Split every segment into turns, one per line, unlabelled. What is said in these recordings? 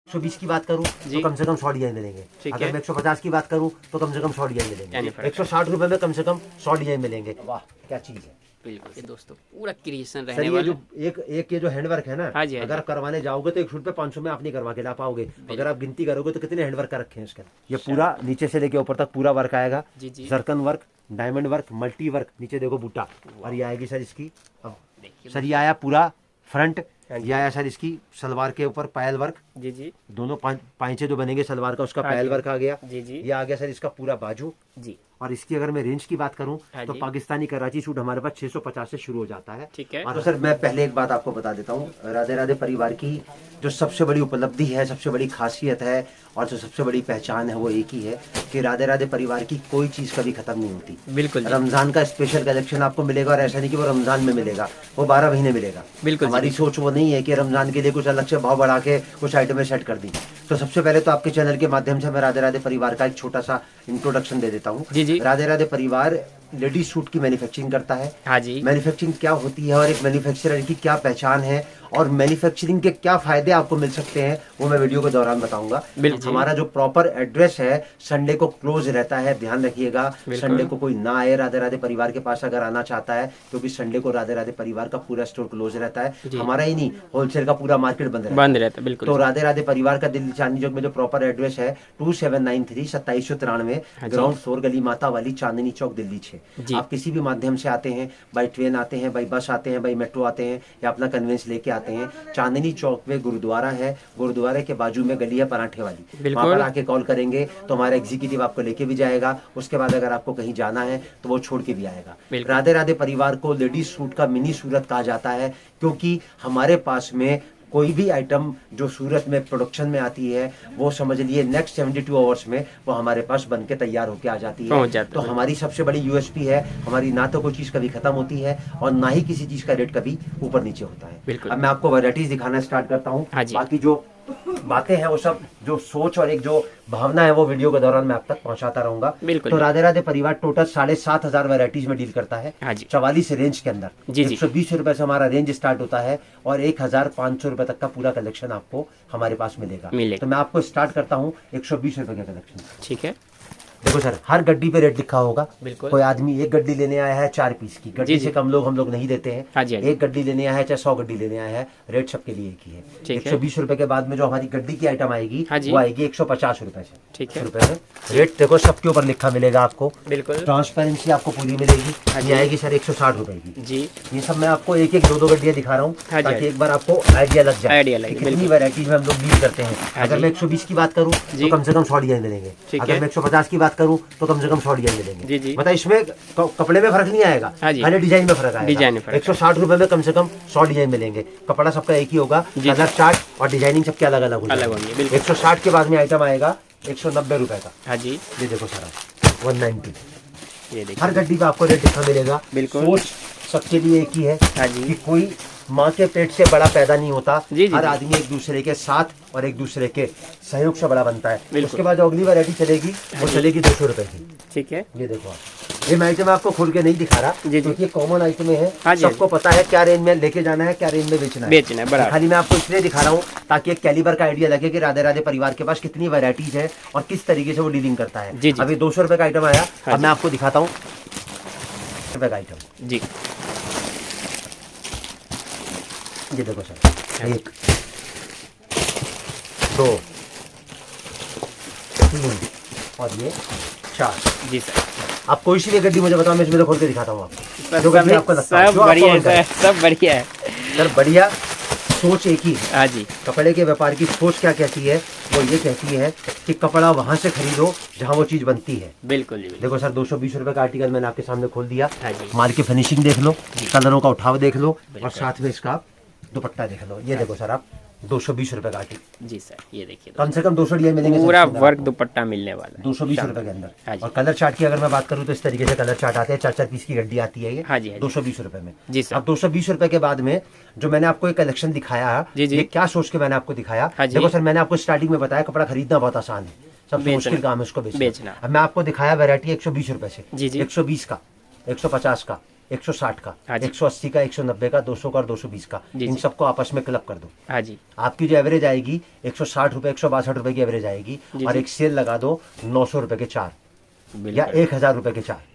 120 की बात करूं तो कम से कम 100 डिजाइन मिलेंगे। अगर मैं 150 की बात करूं तो कम से कम 100 डिजाइन मिलेंगे। 160 रुपए में कम से कम 100 डिजाइन मिलेंगे। वाह क्या चीज है।
बिल्कुल ये दोस्तों पूरा क्रिएशन
सर
रहने
ये
वाला
जो एक ये जो हैंडवर्क है ना,
हाँ जी, हाँ
अगर
जी।
आप करवाने जाओगे तो 1 शूट पे 500 में आप नहीं करवा के ला पाओगे। अगर आप गिनती करोगे तो कितने हैंडवर्क का रखे हैं इसके। ये पूरा नीचे से लेके ऊपर तक पूरा वर्क आएगा।
जी जी
zircon work, diamond work, multi work, नीचे देखो बूटा। और ये आएगी सर इसकी,
देखिए
सर ये आया पूरा फ्रंट। ये आया सर इसकी सलवार के ऊपर पायल वर्क।
जी जी
दोनों पांचे जो बनेंगे सलवार का उसका
हाँ
पायल
जी।
वर्क आ गया।
जी जी
ये आ गया सर इसका पूरा बाजू।
जी
और इसकी अगर मैं रेंज की बात करूं
हाँ
तो
जी।
पाकिस्तानी कराची सूट हमारे पास 650 से शुरू हो जाता है।
ठीक है।
और तो सर मैं पहले एक बात आपको बता देता हूँ, राधे राधे परिवार की जो सबसे बड़ी उपलब्धि है, सबसे बड़ी खासियत है और जो सबसे बड़ी पहचान है वो एक ही है कि राधे राधे परिवार की कोई चीज कभी खत्म नहीं होती।
बिल्कुल जी।
रमजान का स्पेशल कलेक्शन आपको मिलेगा और ऐसा नहीं कि वो रमजान में मिलेगा, वो 12 महीने मिलेगा।
बिल्कुल जी,
हमारी सोच वो नहीं है कि रमजान के लिए कुछ अलग से भाव बढ़ा के कुछ आइटमें सेट कर दी। तो सबसे पहले तो आपके चैनल के माध्यम से मैं राधे राधे परिवार का एक छोटा सा इंट्रोडक्शन दे देता हूँ।
जी जी
राधे राधे परिवार लेडीज सूट की मैन्युफैक्चरिंग करता है।
हाँ जी।
मैन्युफैक्चरिंग क्या होती है और एक मैन्युफैक्चरर की क्या पहचान है और मैन्युफैक्चरिंग के क्या फायदे आपको मिल सकते हैं वो मैं वीडियो के दौरान बताऊंगा।
बिल्कुल।
हमारा जो प्रॉपर एड्रेस है संडे को क्लोज रहता है, ध्यान रखिएगा। संडे को कोई ना आए राधे राधे परिवार के पास अगर आना चाहता है, क्योंकि संडे को राधे राधे परिवार का पूरा स्टोर क्लोज रहता है। हमारा ही नहीं, होलसेल का पूरा मार्केट बंद रहता है।
बिल्कुल।
तो राधे राधे परिवार का दिल्ली चांदनी चौक में जो प्रॉपर एड्रेस है 2793 2793 ग्राउंड फ्लोर गली माता वाली चांदनी चौक दिल्ली 6। आप किसी भी माध्यम से आते हैं, बाई ट्रेन आते हैं, बाई बस आते हैं, बाई मेट्रो आते हैं या अपना कन्वेंस लेके आते हैं, चांदनी चौक में गुरुद्वारा है, गुरुद्वारे के बाजू में गली है पराठे वाली, वहां पर आके कॉल करेंगे तो हमारा एग्जीक्यूटिव आपको लेके भी जाएगा। उसके बाद अगर आपको कहीं जाना है तो वो छोड़ के भी आएगा। राधे राधे परिवार को लेडीज सूट का मिनी सूरत कहा जाता है, क्योंकि हमारे पास में कोई भी आइटम जो सूरत में प्रोडक्शन में आती है वो समझ लिए नेक्स्ट 72 आवर्स में वो हमारे पास बन के तैयार होके आ जाती है। तो हमारी सबसे बड़ी यूएसपी है, हमारी ना तो कोई चीज कभी खत्म होती है और ना ही किसी चीज का रेट कभी ऊपर नीचे होता है। अब मैं आपको वैरायटीज दिखाना स्टार्ट करता हूँ। बाकी जो बातें हैं वो सब जो सोच और एक जो भावना है वो वीडियो के दौरान मैं आप तक पहुंचाता रहूंगा। तो राधे राधे परिवार टोटल 7,500 वैरायटीज में डील करता है 44 रेंज के अंदर। 120 रुपए से हमारा रेंज स्टार्ट होता है और 1,500 रुपए तक का पूरा कलेक्शन आपको हमारे पास मिलेगा। तो मैं आपको स्टार्ट करता हूँ 120 रुपए का कलेक्शन।
ठीक है।
देखो सर, हर गड्डी पे रेट लिखा होगा। कोई आदमी एक गड्डी लेने आया है 4 पीस की, गड्डी से कम हम लोग नहीं देते हैं।
हाँ जी।
एक गड्डी लेने आया है चाहे 100 गड्डी लेने आया है, रेट सबके लिए एक ही है। 120 रुपए के बाद में जो हमारी गड्डी की आइटम आएगी वो आएगी 150 रुपए से।
ठीक है।
रुपए में रेट देखो सबके ऊपर लिखा मिलेगा आपको।
बिल्कुल।
ट्रांसपेरेंसी आपको पूरी मिलेगी। ये आएगी सर 160 रुपए की
जी।
ये सब मैं आपको एक एक दो गड्डियां दिखा रहा हूँ ताकि एक बार आपको आइडिया लग जाए कितनी वैरायटीज में हम लोग डील करते हैं। अगर मैं 120 की बात करूँ तो कम से कम 100 डिजाइन मिलेंगे। अगर मैं 150 की बात करूँ तो कम से कम 100 डिजाइन मिलेंगे। मतलब इसमें कपड़े में फर्क नहीं आएगा, खाली डिजाइन में फर्क आएगा। 160 रुपए में कम से कम 100 डिजाइन मिलेंगे। कपड़ा सबका एक ही होगा, कलर चार्ट और डिजाइनिंग सबके अलग अलग होंगे। 160 के बाद में आइटम आएगा 190 रुपए का।
हाँ जी।
ये देखो सर 190। ये देखिए हर गड्डी पे आपको रेट लिखा मिलेगा। सोच सबके लिए एक ही है कि कोई माँ के पेट से बड़ा पैदा नहीं होता। हर आदमी एक दूसरे के साथ और एक दूसरे के सहयोग से बड़ा बनता है। उसके बाद जो अगली वैरायटी चलेगी वो चलेगी 200 रुपए की। ठीक है। ये देखो ये मैं आइटम आपको खोल के नहीं दिखा रहा क्योंकि ये कॉमन आइटम है। सबको पता है क्या रेंज में लेके जाना है, क्या रेंज में बेचना है। खाली मैं आपको इसलिए दिखा रहा हूँ ताकि एक कैलिबर का आइडिया लगे कि राधे राधे परिवार के पास कितनी वैरायटीज है और किस तरीके से वो डीलिंग करता है। अभी 200 रुपए का आइटम आया, अब मैं आपको दिखाता हूँ रुपए का आइटम। जी ये देखो सर 1 2 3 और ये 4। जी सर आप कोई सी भी गड्डी मुझे बताओ, मैं इसमें तो खोल के दिखाता हूँ आपको जो गड्डी आपको लगता है। सब बढ़िया है, सब बढ़िया है सर। बढ़िया सोच एक ही है। जी कपड़े के व्यापार की सोच क्या कहती है, वो ये कहती है कि कपड़ा वहां से खरीदो जहां वो चीज बनती है। बिल्कुल जी। देखो सर 220 रुपए का आर्टिकल मैंने आपके सामने खोल दिया। माल की फिनिशिंग देख लो, कलरों का उठाव देख लो और साथ में इसका दुपट्टा देख लो। ये देखो सर आप 220 रुपए का आर्टिकल। जी सर ये देखिए कम से कम 200 डिजाइन मिलेंगे। पूरा वर्क दुपट्टा मिलने वाला है 220 रुपए के अंदर। और कलर चार्ट की अगर मैं बात करूँ तो इस तरीके से कलर चार्ट आते हैं, 4-4 पीस की गड्डी आती है ये 220 रुपए में। जी सर। अब 220 रुपए के बाद में जो मैंने आपको एक कलेक्शन दिखाया, ये क्या सोच के मैंने आपको दिखाया। देखो सर मैंने आपको स्टार्टिंग में बताया कपड़ा खरीदना बहुत आसान है, सबसे मुश्किल काम है उसको बेचना। अब मैं आपको दिखाया वैरायटी 120 रुपए से, 120 का, 150 का, 160 का,
हाँ जी।
180 का, 190 का, 200 का और 220 का,
जी,
इन
जी।
सबको आपस में क्लब कर दो।
हाँ जी।
आपकी जो एवरेज आएगी 160 रुपए, 162 रुपए की एवरेज आएगी।
जी,
और
जी।
एक सेल लगा दो 900 रुपए के 4 या
बिल्कुल
1000 रुपए के 4।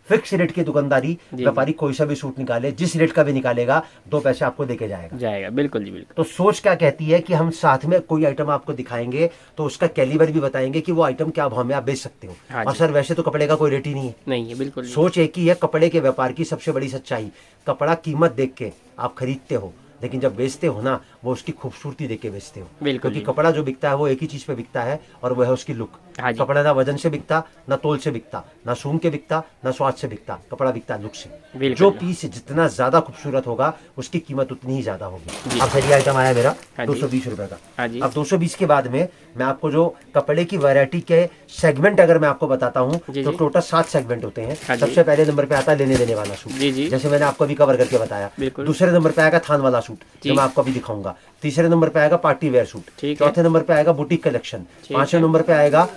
फिक्स रेट की दुकानदारी,
जी।
व्यापारी कोई सा भी सूट निकाले, जिस रेट का भी निकालेगा 2 पैसे आपको देके जाएगा।
जाएगा, बिल्कुल जी बिल्कुल।
तो सोच क्या कहती है कि हम साथ में कोई आइटम आपको दिखाएंगे तो उसका कैलिबर भी बताएंगे कि वो आइटम क्या भाव में आप बेच सकते हो।
हाँ
और
जी।
सर वैसे तो कपड़े का कोई रेट ही नहीं है।
नहीं है, बिल्कुल जी।
सोच एक ही है, कपड़े के व्यापार की सबसे बड़ी सच्चाई, कपड़ा कीमत देख के आप खरीदते हो, लेकिन जब बेचते हो ना, वो उसकी खूबसूरती देख के बेचते हो।
बिल्कुल
क्योंकि
जी।
कपड़ा जो बिकता है वो एक ही चीज पे बिकता है, और वो है उसकी लुक।
हाँ जी।
कपड़ा ना वजन से बिकता, ना तोल से बिकता, ना सूंघ के बिकता, ना स्वाद से बिकता, कपड़ा बिकता लुक से।
बिल्कुल।
जो पीस जितना ज्यादा खूबसूरत होगा उसकी कीमत उतनी ही ज्यादा होगी।
जी।
अब सर ये आइटम आया मेरा
हाँ जी।
220 रुपए का।
हाँ जी।
अब 220 के बाद में मैं आपको जो कपड़े की वैरायटी के सेगमेंट अगर मैं आपको बताता हूँ
जी,
तो
जी।
टोटल 7 सेगमेंट होते हैं।
हाँ जी।
सबसे पहले नंबर पे आता है लेने देने वाला सूट,
जी, जी।
जैसे मैंने आपको अभी कवर करके बताया।
बिल्कुल।
दूसरे नंबर पे आएगा थान वाला सूट,
जी।
जो मैं आपको अभी दिखाऊंगा। तीसरे नंबर पे आएगा पार्टी वेयर सूट।
ठीक है।
चौथे नंबर पे आएगा बुटीक कलेक्शन।
ठीक
पांचवें
है।
नंबर पे आएगा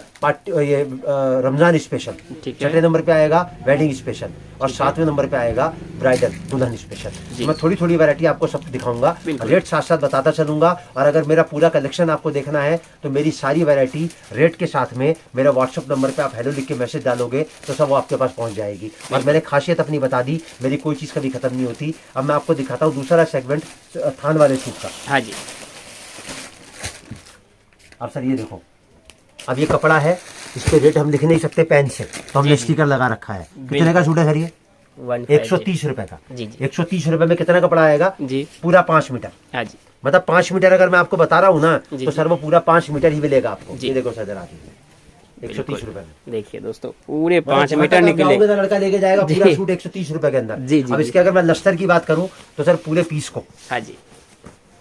ये रमजान स्पेशल।
ठीक है।
छठे नंबर पे आएगा वेडिंग स्पेशल। और 7वें नंबर पे आएगा ब्राइडल दुल्हन स्पेशल।
जी।
मैं थोड़ी थोड़ी वैरायटी आपको सब दिखाऊंगा,
बिल्कुल।
रेट साथ साथ बताता चलूंगा। और अगर मेरा पूरा कलेक्शन आपको देखना है तो मेरी सारी वैरायटी रेट के साथ में मेरा व्हाट्सअप नंबर पे आप हेलो लिख के मैसेज डालोगे तो सब वो आपके पास पहुंच जाएगी। और मैंने खासियत अपनी बता दी, मेरी कोई चीज़ कभी खत्म नहीं होती। अब मैं आपको दिखाता हूँ दूसरा सेगमेंट थान वाले सूट का।
हाँ जी।
अब सर ये देखो, अब ये कपड़ा है, इस पे रेट हम लिख नहीं सकते पेन से, तो हमने स्टिकर लगा रखा है। कितने का सूट है सर ये? 130 रुपए का।
जी, जी।
130 रुपए में कितना कपड़ा आएगा?
जी।
पूरा 5 मीटर।
हाँ जी।
मतलब 5 मीटर अगर मैं आपको बता रहा हूँ ना,
जी,
तो
जी।
सर वो पूरा 5 मीटर ही मिलेगा आपको।
जी।
ये देखो सर जरा, 130 रुपए में।
देखिए दोस्तों, पूरे
मतलब
5
जहाँ
मीटर
तक आप
निकले।
जाओगे ना, लड़का लेके जाएगा पूरा
जी।
सूट 130 रुपए के अंदर।
जी, जी,
अब
जी।
इसके अगर मैं लस्तर की बात करूँ तो सर पूरे पीस को,
हाँ जी।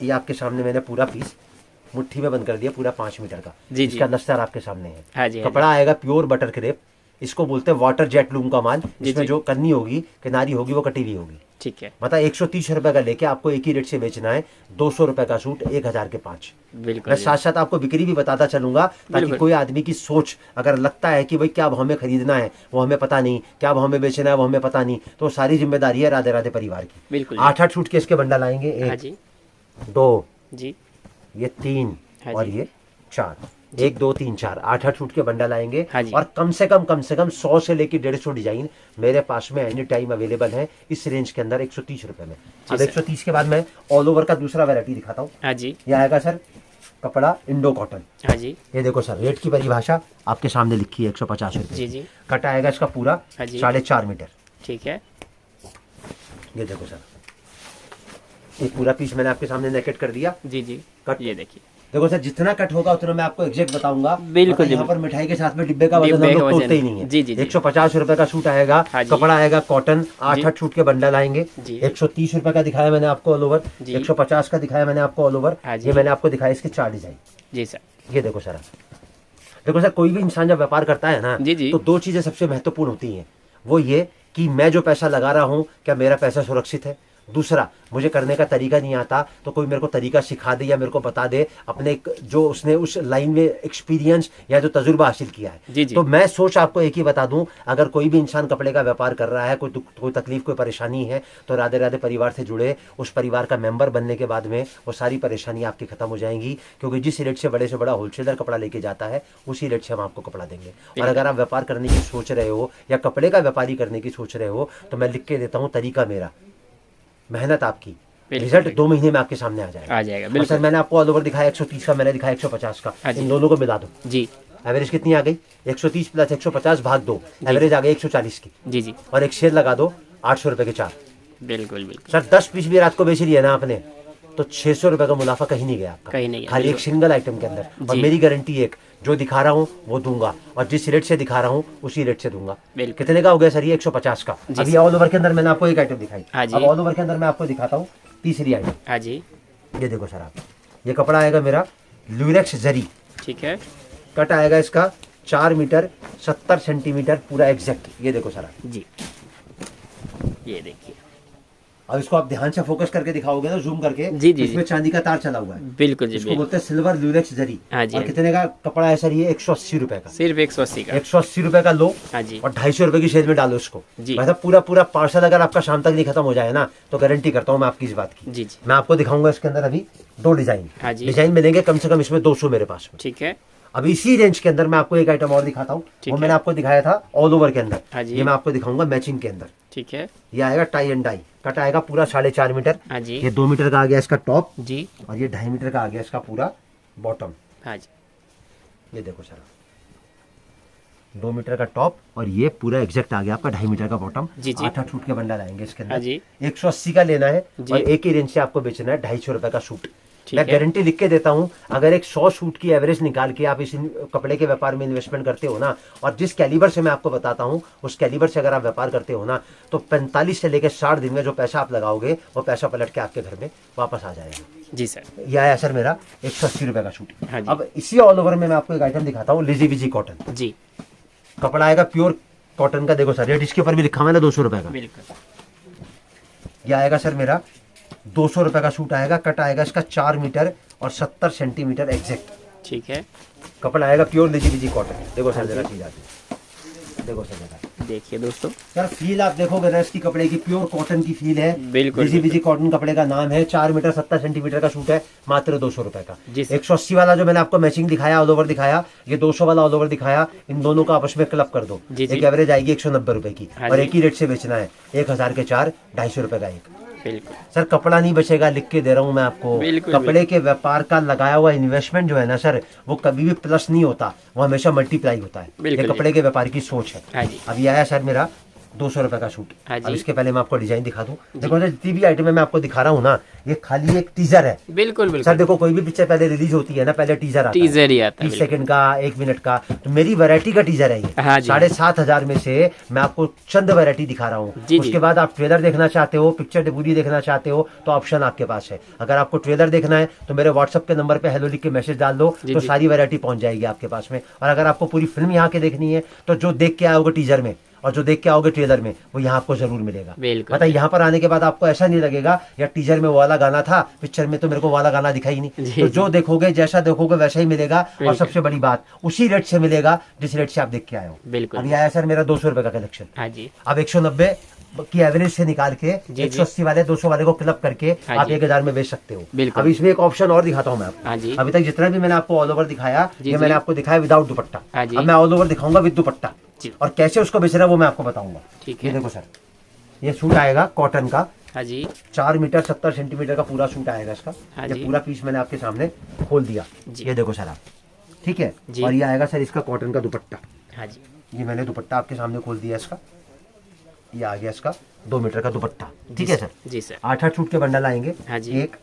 ये आपके सामने मैंने पूरा पीस मुट्ठी में बंद कर दिया, पूरा 5 मीटर का।
जी, जी।
इसका लस्तर आपके सामने है।
हाँ जी, हाँ
कपड़ा आएगा प्योर बटर क्रेप, इसको बोलते हैं वाटर जेट लूम का माल।
जी,
इसमें
जी।
जो कन्नी होगी, किनारी होगी, वो कटी हुई होगी।
ठीक है।
मतलब 130 रुपए का लेके आपको एक ही रेट से बेचना है। 200 रुपए का सूट, 1000 के 5।
बिल्कुल
मैं
जी।
साथ साथ आपको बिक्री भी बताता चलूंगा, ताकि
बिल्कुल।
कोई आदमी की सोच अगर लगता है कि भाई क्या भाव में खरीदना है वो हमें पता नहीं, क्या भाव में बेचना है वो हमें पता नहीं, तो सारी जिम्मेदारी है राधे राधे परिवार की।
बिल्कुल।
8-8 सूटकेस के बंडल आएंगे,
हाँ
1
जी।
2
जी।
ये 3
हाँ
और
जी।
ये 4, 1 2 3 4, 8-8 सूट के बंडल आएंगे।
हाँ जी।
और कम से कम 100 से लेकर 150 डिजाइन मेरे पास में एनी टाइम अवेलेबल है इस रेंज के अंदर 130 रुपए में। अब
सर।
130 के बाद मैं ऑल ओवर का दूसरा वैरायटी दिखाता हूँ।
हाँ जी।
ये आएगा सर कपड़ा इंडो कॉटन।
हाँ जी।
ये देखो सर, रेट की परिभाषा आपके सामने लिखी है 150 रुपए।
जी, जी।
कट आएगा इसका पूरा
हाँ जी।
4.5 मीटर।
ठीक है।
ये देखो सर, एक पूरा पीस मैंने आपके सामने नेकेट कर दिया।
जी, जी।
कट।
ये देखिए।
देखो सर, जितना कट होगा उतना मैं आपको एग्जैक्ट बताऊंगा।
बिल्कुल
मतलब
जी,
यहाँ पर मिठाई के साथ में डिब्बे का वजन हम
डिब्बे का
लोग
वजन।
तोड़ते ही नहीं है।
जी, जी, जी।
150 रुपए का सूट आएगा।
हाँ जी।
कपड़ा आएगा कॉटन, 8-8 सूट के बंडल आएंगे।
जी।
130 रुपए का दिखाया मैंने आपको ऑल ओवर,
जी।
150 का दिखाया मैंने आपको ऑल ओवर।
हाँ जी।
ये मैंने आपको दिखाया इसके 4 डिजाइन।
जी सर।
ये देखो सर, देखो सर, कोई भी इंसान जब व्यापार करता है ना,
जी, जी।
तो 2 चीजें सबसे महत्वपूर्ण होती हैं। वो ये कि मैं जो पैसा लगा रहा हूं, क्या मेरा पैसा सुरक्षित है। दूसरा, मुझे करने का तरीका नहीं आता तो कोई मेरे को तरीका सिखा दे या मेरे को बता दे अपने जो उसने उस लाइन में एक्सपीरियंस या जो तजुर्बा हासिल किया है।
जी, जी।
तो मैं सोच आपको एक ही बता दूं, अगर कोई भी इंसान कपड़े का व्यापार कर रहा है, कोई तकलीफ, कोई परेशानी है, तो राधे राधे परिवार से जुड़े, उस परिवार का मेंबर बनने के बाद में वो सारी परेशानी आपकी खत्म हो जाएंगी। क्योंकि जिस रेट से बड़ा होलसेलर कपड़ा लेके जाता है, उसी रेट से हम आपको कपड़ा देंगे। और अगर आप व्यापार करने की सोच रहे हो या कपड़े का व्यापारी करने की सोच रहे हो, तो मैं लिख के देता हूँ, तरीका मेरा, मेहनत आपकी, रिजल्ट 2 महीने में आपके सामने आ जाएगा।
आ जाएगा,
और
बिल्कुल।
सर मैंने आपको ऑल ओवर दिखाया 130 का, मैंने दिखाया 150 का।
हाँ जी।
इन दोनों को मिला दो,
जी।
एवरेज कितनी आ गई? 130 प्लस 150 भाग 2, एवरेज आ गई 140 की।
जी, जी।
और एक शेयर लगा दो 800 रुपए के 4।
बिल्कुल, बिल्कुल।
सर 10 पीस भी रात को बेच लिया ना आपने, तो 600 रुपए का मुनाफा कहीं नहीं गया आपका,
कहीं नहीं गया,
खाली एक
बिल्कुल।
सिंगल आइटम के अंदर। और
जी।
मेरी गारंटी एक, जो दिखा रहा हूँ वो दूंगा, और जिस रेट से दिखा रहा हूँ उसी रेट से दूंगा।
बिल्कुल।
कितने का हो गया सर ये? 150 का।
जी
अभी
सर।
ऑल ओवर के अंदर मैंने आपको एक आइटम दिखाई।
हाँ जी।
अब ऑल ओवर के अंदर मैं आपको दिखाता हूँ तीसरी आइटम।
हाँ जी।
ये देखो सर, आप ये कपड़ा आएगा मेरा ल्यूरेक्स जरी।
ठीक है।
कट आएगा इसका 4 मीटर 70 सेंटीमीटर पूरा एग्जैक्ट। ये देखो सर आप।
जी। ये देखिए।
अब इसको आप ध्यान से फोकस करके दिखाओगे ना, जूम करके,
जी, जी,
इसमें चांदी का तार चला हुआ है।
बिल्कुल जी,
इसको
बिल्कुल।
बोलते हैं सिल्वर ल्यूरेक्स जरी।
हाँ जी,
और
हाँ जी।
कितने का कपड़ा है सर ये? 180 रुपए का।
सिर्फ 180 का।
180 रुपए का लो
हाँ जी,
और 250 रुपए की सेल में डालो इसको।
जी।
मतलब पूरा पूरा पार्सल अगर आपका शाम तक नहीं खत्म हो जाए ना, तो गारंटी करता हूँ मैं आपकी इस बात की।
जी, जी।
मैं आपको दिखाऊंगा इसके अंदर अभी 2 डिजाइन।
हाँ जी।
डिजाइन मिलेंगे कम से कम इसमें 200 मेरे पास में।
ठीक है,
अब इसी रेंज के अंदर मैं आपको एक आइटम और दिखाता हूँ।
ठीक
वो
है।
मैंने आपको दिखाया था ऑल ओवर के अंदर।
हाँ जी।
ये मैं आपको दिखाऊंगा मैचिंग के अंदर।
ठीक है।
ये आएगा टाई एंड डाई, कट आएगा पूरा 4.5 मीटर।
हाँ जी,
ये 2 मीटर का आ गया इसका टॉप,
जी।
और ये 2.5 मीटर का आ गया इसका पूरा बॉटम।
हाँ जी,
ये देखो सर, 2 मीटर का टॉप और ये पूरा एग्जैक्ट आ गया आपका 2.5 मीटर का बॉटम।
जी, जी।
8 फुट के बंडल आएंगे इसके
हाँ
अंदर।
जी।
180 का लेना है
जी।
और एक ही रेंज से आपको बेचना है 250 रुपए का सूट।
ठीक
मैं
है।
गारंटी लिख के देता हूं, अगर एक 100 सूट की एवरेज निकाल के आप इस कपड़े के व्यापार में इन्वेस्टमेंट करते हो ना, और जिस कैलिबर से मैं आपको बताता हूं उस कैलिबर से अगर आप व्यापार करते हो ना, तो 45 से लेकर 60 दिन में जो पैसा आप लगाओगे वो पैसा पलट के आपके घर में वापस आ जाएगा।
जी सर।
यह आया सर मेरा 180 रुपए का सूट।
हाँ जी।
अब इसी ऑल ओवर में मैं आपको एक आइटम दिखाता हूँ, लिजी विजी कॉटन।
जी,
कपड़ा आएगा प्योर कॉटन का। देखो सर, रेट इसके ऊपर भी लिखा हुआ है ना 200 रुपए का।
बिल्कुल।
ये आएगा सर मेरा 200 रुपए का सूट आएगा। कट आएगा इसका 4 मीटर और 70 सेंटीमीटर एग्जैक्ट।
ठीक है,
कपड़ा आएगा प्योर लिजी विजी कॉटन। देखो सर जरा चीज आती है, देखो सर जरा
देखिए दोस्तों,
सर फील आप देखोगे ना इसकी, कपड़े की प्योर कॉटन की फील है।
बिल्कुल,
लिजी विजी कॉटन कपड़े का नाम है। 4 मीटर 70 सेंटीमीटर का सूट है, मात्र 200 रुपए का।
जी सर।
180 वाला जो मैंने आपको मैचिंग दिखाया, ऑल ओवर दिखाया, ये 200 वाला ऑल ओवर दिखाया, इन दोनों का आपस में क्लब कर दो।
जी, जी।
एक एवरेज आएगी 190 रुपए की।
हाँ
और
जी।
एक ही रेट से बेचना है, 1000 के 4, 250 रुपए का एक।
बिल्कुल।
सर कपड़ा नहीं बचेगा, लिख के दे रहा हूं मैं आपको।
बिल्कुल,
कपड़े के व्यापार का लगाया हुआ इन्वेस्टमेंट जो है ना सर, वो कभी भी प्लस नहीं होता, वो हमेशा मल्टीप्लाई होता है।
बिल्कुल,
ये कपड़े के व्यापार की सोच है।
हाँ जी,
अब ये आया सर मेरा 200 रुपए का सूट।
हाँ जी।
अब इसके पहले मैं आपको डिजाइन दिखा दूं। देखो सर, जितनी भी आइटम मैं आपको दिखा रहा हूँ ना, ये खाली एक टीजर है।
बिल्कुल,
सर
बिल्कुल।
देखो, कोई भी पिक्चर पहले रिलीज होती है ना, पहले टीजर आता है।
टीजर ही आता है।
30 सेकंड का, 1 मिनट का। तो मेरी वैरायटी का टीजर है ये।
हाँ जी।
7,500 में से मैं आपको चंद वैरायटी दिखा रहा हूँ।
जी,
उसके
जी।
बाद आप ट्रेलर देखना चाहते हो, पिक्चर पूरी देखना चाहते हो, तो ऑप्शन आपके पास है। अगर आपको ट्रेलर देखना है तो मेरे व्हाट्सएप के नंबर पे हेलो लिख के मैसेज डाल दो,
जी,
तो
जी।
सारी वैरायटी पहुंच जाएगी आपके पास में। और अगर आपको पूरी फिल्म यहाँ के देखनी है, तो जो देख के आओगे टीजर में और जो देख के आओगे ट्रेलर में, वो यहाँ आपको जरूर मिलेगा।
बिल्कुल।
मतलब यहाँ पर आने के बाद आपको ऐसा नहीं लगेगा या टीजर में वो वाला गाना था, पिक्चर में तो मेरे को वाला गाना दिखाई नहीं।
जी,
तो
जी।
जो देखोगे, जैसा देखोगे वैसा ही मिलेगा। और
बिल्कुल।
सबसे बड़ी बात, उसी रेट से मिलेगा जिस रेट से आप देख के आए हो।
बिल्कुल।
अभी आया सर मेरा 200 रुपए का कलेक्शन।
हाँ जी,
अब 190 की एवरेज से निकाल के
जी।
180 वाले 200 वाले को क्लब करके
हाँ
आप
जी।
1000 में बेच सकते हो।
बिल्कुल।
अब इसमें एक ऑप्शन और दिखाता हूँ मैं आपको।
हाँ जी।
अभी तक जितना भी मैंने आपको ऑल ओवर दिखाया,
जी,
ये
जी।
मैंने आपको दिखाया विदाउट दुपट्टा।
हाँ जी।
अब मैं ऑल ओवर दिखाऊंगा विद दुपट्टा,
जी।
और कैसे उसको बेचना है वो मैं आपको बताऊंगा।
ठीक
ये
है।
देखो सर, ये सूट आएगा कॉटन का।
हाँ जी,
4 मीटर 70 सेंटीमीटर का पूरा सूट आएगा इसका।
हाँ
ये
जी।
पूरा पीस मैंने आपके सामने खोल दिया।
जी।
ये देखो सर आप, ठीक है।
जी।
और ये आएगा सर इसका कॉटन का दुपट्टा।
हाँ जी,
ये मैंने दुपट्टा आपके सामने खोल दिया इसका। ये आ गया इसका 2 मीटर का दुपट्टा। ठीक है सर।
जी सर।
8 सूट के बंडल आएंगे।
हाँ जी।
1,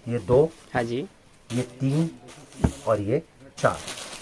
ये 2,
हाँ जी,
ये 3 और ये 4।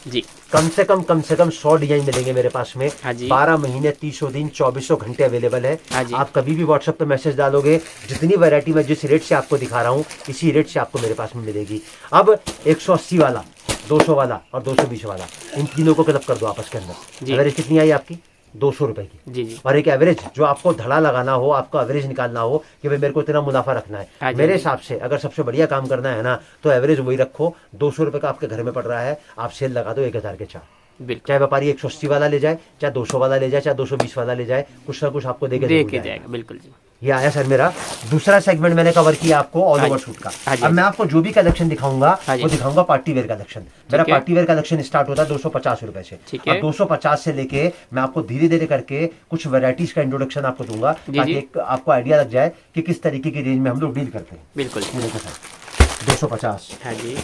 जी।
कम से कम 100 डिजाइन मिलेंगे मेरे पास में।
हाँ जी।
12 महीने 30 दिन 24 घंटे अवेलेबल है।
हाँ जी।
आप कभी भी व्हाट्सएप पे मैसेज डालोगे, जितनी वैरायटी में जिस रेट से आपको दिखा रहा हूँ, इसी रेट से आपको मेरे पास में मिलेगी। अब 180 वाला, 200 वाला और 220 वाला, इन तीनों को क्लब कर दो आपस के अंदर।
जी।
एवरेज कितनी आई आपकी? 200 रुपए की।
जी, जी।
और एक एवरेज जो आपको धड़ा लगाना हो, आपको एवरेज निकालना हो कि भाई मेरे को इतना मुनाफा रखना
हाँ
है,
जी,
मेरे
हाँ जी।
हिसाब से अगर सबसे बढ़िया काम करना है ना, तो एवरेज वही रखो। 200 रुपए का आपके घर में पड़ रहा है, आप सेल लगा दो 1000 के 4।
बिल्कुल।
चाहे व्यापारी 180 वाला ले जाए, चाहे 200 वाला ले जाए, चाहे 220 वाला ले जाए, कुछ ना कुछ आपको देके
दे
जरूर
के
जाएगा।
जाएगा। बिल्कुल जी।
ये आया सर मेरा दूसरा सेगमेंट, मैंने कवर किया आपको ऑल
हाँ
ओवर
जी।
सूट का।
हाँ जी,
अब मैं आपको जो भी कलेक्शन दिखाऊंगा,
हाँ जी।
वो दिखाऊंगा पार्टी वेयर कलेक्शन। मेरा
है।
पार्टी वेयर कलेक्शन स्टार्ट होता है 250 रुपए से।
ठीक है।
और 250 से लेके मैं आपको धीरे धीरे करके कुछ वैरायटीज का इंट्रोडक्शन आपको दूंगा,
जी,
ताकि
जी।
एक आपको आइडिया लग जाए कि किस तरीके की रेंज में हम लोग डील करते हैं।
बिल्कुल।
ये देखो सर 250,
हाँ जी,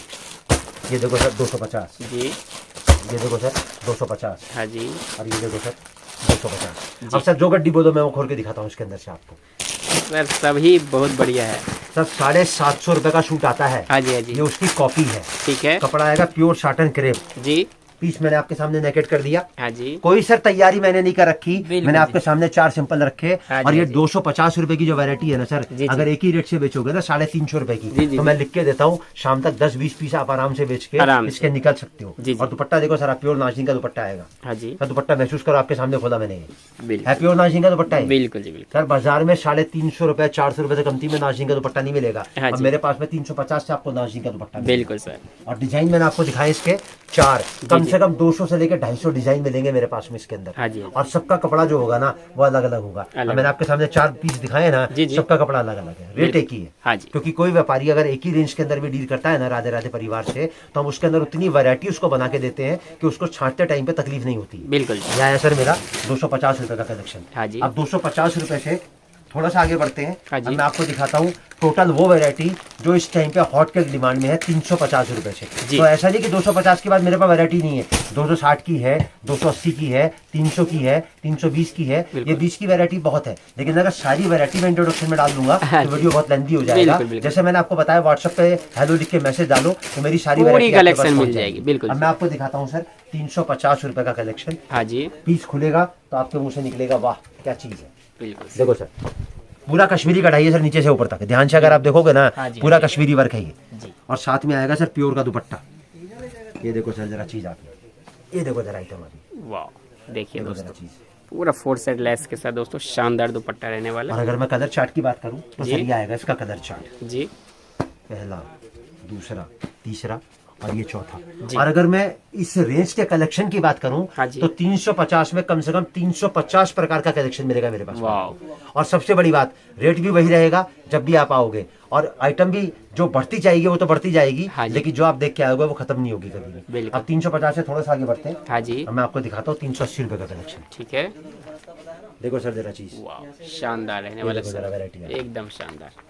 ये देखो सर 250,
जी।
ये देखो सर 250,
हाँ जी,
और ये देखो सर 250। अब सर जो गड्डी बोलो मैं वो खोल के दिखाता हूँ इसके अंदर से आपको।
सर सभी बहुत बढ़िया है।
सर 750 रुपए का सूट आता है।
हाँ जी, हाँ
ये
जी।
उसकी कॉपी है।
ठीक है।
कपड़ा आएगा प्योर साटन क्रेप।
जी।
पीस मैंने आपके सामने नेकेट कर दिया।
हाँ जी,
कोई सर तैयारी मैंने नहीं कर रखी,
बिल्कुल
मैंने
जी।
आपके सामने 4 सिंपल रखे।
हाँ
और
जी,
ये
हाँ जी।
250 रुपए की जो वैरायटी है ना सर,
जी, जी।
अगर एक ही रेट से बेचोगे ना 350 रुपए
जी,
की,
जी,
तो
जी।
मैं लिख के देता हूँ, शाम तक 10-20 पीस आप आराम से बेच के
आराम
इसके
से।
निकल सकते हो।
जी, जी।
और दुपट्टा देखो सर, आप प्योर नाजिन का दुपट्टा आएगा।
हाँ जी,
सर दुपट्टा महसूस करो, आपके सामने खोला मैंने, है
बिल्कुल
प्योर नाजिन का दुपट्टा है।
बिल्कुल जी, बिल्कुल।
सर बाजार में 350 रुपए 400 रुपए से कमती में नाजिन का दुपट्टा नहीं मिलेगा।
हाँ
अब
जी।
मेरे पास में 350 से आपको नाजिन का दुपट्टा मिलेगा।
बिल्कुल सर।
और डिजाइन मैंने आपको दिखाए इसके 4, कम
जी।
से कम 200 से लेकर 250 डिजाइन मिलेंगे मेरे पास में इसके अंदर।
हाँ जी, हाँ जी।
और सबका कपड़ा जो होगा ना वो अलग अलग होगा। अब
अलग।
मैंने आपके सामने 4 पीस दिखाए ना,
जी, जी।
सबका कपड़ा अलग अलग है, रेट
बिल्कुल।
एक ही है।
हाँ जी,
क्योंकि कोई व्यापारी अगर एक ही रेंज के अंदर भी डील करता है ना राधे राधे परिवार से, तो हम उसके अंदर उतनी वैरायटी उसको बना के देते हैं कि उसको छांटते टाइम पे तकलीफ नहीं होती है।
बिल्कुल जी।
यह है सर मेरा 250 रुपए का कलेक्शन।
हाँ जी।
अब 250 रुपए से थोड़ा सा आगे बढ़ते हैं।
हाँ
अब
जी।
मैं आपको दिखाता हूँ टोटल वो वैरायटी जो इस टाइम पे हॉट के डिमांड में है 350 रुपए से।
जी।
तो ऐसा नहीं कि 250 के बाद मेरे पास वैरायटी नहीं है, 260 की है, 280 की है, 300 की है, 320 की है, ये
बिल्कुल।
20 की वैरायटी बहुत है। लेकिन अगर सारी वैरायटी मैं इंट्रोडक्शन में डाल दूंगा
हाँ
तो
जी।
वीडियो बहुत लेंदी हो जाएगा।
बिल्कुल, बिल्कुल।
जैसे मैंने आपको बताया व्हाट्सएप पे हेलो लिख के मैसेज डालो तो मेरी सारी
पूरी
वैरायटी आपके
collection
पास पहुंच
मिल जाएगी, बिल्कुल।
अब मैं आपको दिखाता हूँ सर 350 रुपए का कलेक्शन।
हाँ जी,
पीस खुलेगा तो आपके मुंह से निकलेगा वाह क्या चीज है।
बिल्कुल सर।
देखो सर पूरा कश्मीरी कढ़ाई है सर, नीचे से ऊपर तक ध्यान से अगर आप देखोगे ना,
हाँ जी,
पूरा
हाँ जी।
कश्मीरी वर्क है ये।
जी,
और साथ में आएगा सर प्योर का दुपट्टा। ये देखो सर जरा चीज आपने, ये देखो जरा आइटम अभी,
वाह देखिए
देखो जरा
दोस्तों,
चीज।
पूरा 4 सेट लेस के साथ दोस्तों शानदार दुपट्टा रहने वाला
और अगर मैं कलर चार्ट की बात करूं तो
जी।
सर ये आएगा इसका कलर चार्ट,
है। जी,
पहला, दूसरा, तीसरा और ये चौथा।
जी।
और अगर मैं इस रेंज के कलेक्शन की बात करूं
हाँ जी।
तो 350 में कम से कम 350 प्रकार का कलेक्शन मिलेगा मेरे पास।
वाह
और सबसे बड़ी बात, रेट भी वही रहेगा जब भी आप आओगे, और आइटम भी जो बढ़ती जाएगी वो तो बढ़ती जाएगी,
हाँ जी।
लेकिन जो आप देख के आओगे वो खत्म नहीं होगी कभी भी।
बिल्कुल।
अब 350 से थोड़ा सा आगे बढ़ते हैं।
हाँ जी,
अब मैं आपको दिखाता हूँ 380 रुपए का कलेक्शन।
ठीक है।
देखो सर जरा चीज,
वाह शानदार रहने वाला
देखो जरा
सर,
वैरायटी है।
एकदम शानदार।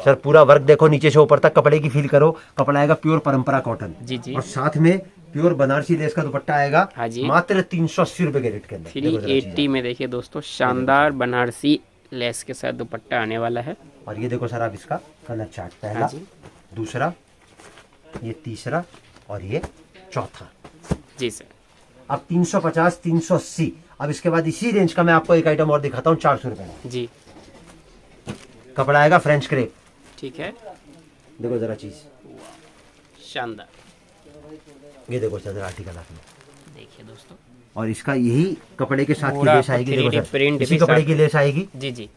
सर पूरा वर्क देखो नीचे से ऊपर तक, कपड़े की फील करो, कपड़ा आएगा प्योर परंपरा कॉटन।
जी, जी।
और साथ में प्योर बनारसी लेस का दुपट्टा आएगा।
हाँ जी।
मात्र 380 रुपए के रेट के अंदर। देखो जरा चीज़।
380 में देखिए दोस्तों शानदार बनारसी लेस के साथ दुपट्टा आने वाला है।
और ये देखो सर आप इसका कलर चार्ट, पहला,
हाँ जी।
दूसरा, ये तीसरा और ये चौथा।
जी सर,
अब 350, 380। अब इसके बाद इसी रेंज का मैं आपको एक आइटम और दिखाता हूँ 400 रुपए में।
जी,
कपड़ा आएगा फ्रेंच क्रेप।
ठीक है,
देखो जरा चीज,
शानदार।
ये देखो सर जरा आर्टिकल आपने,
देखिए दोस्तों,
और इसका यही कपड़े के साथ की
पूरा
लेस आएगी। देखो
3D
सर
प्रिंट
इसी
भी
कपड़े
साथ-
की लेस आएगी।
जी जी,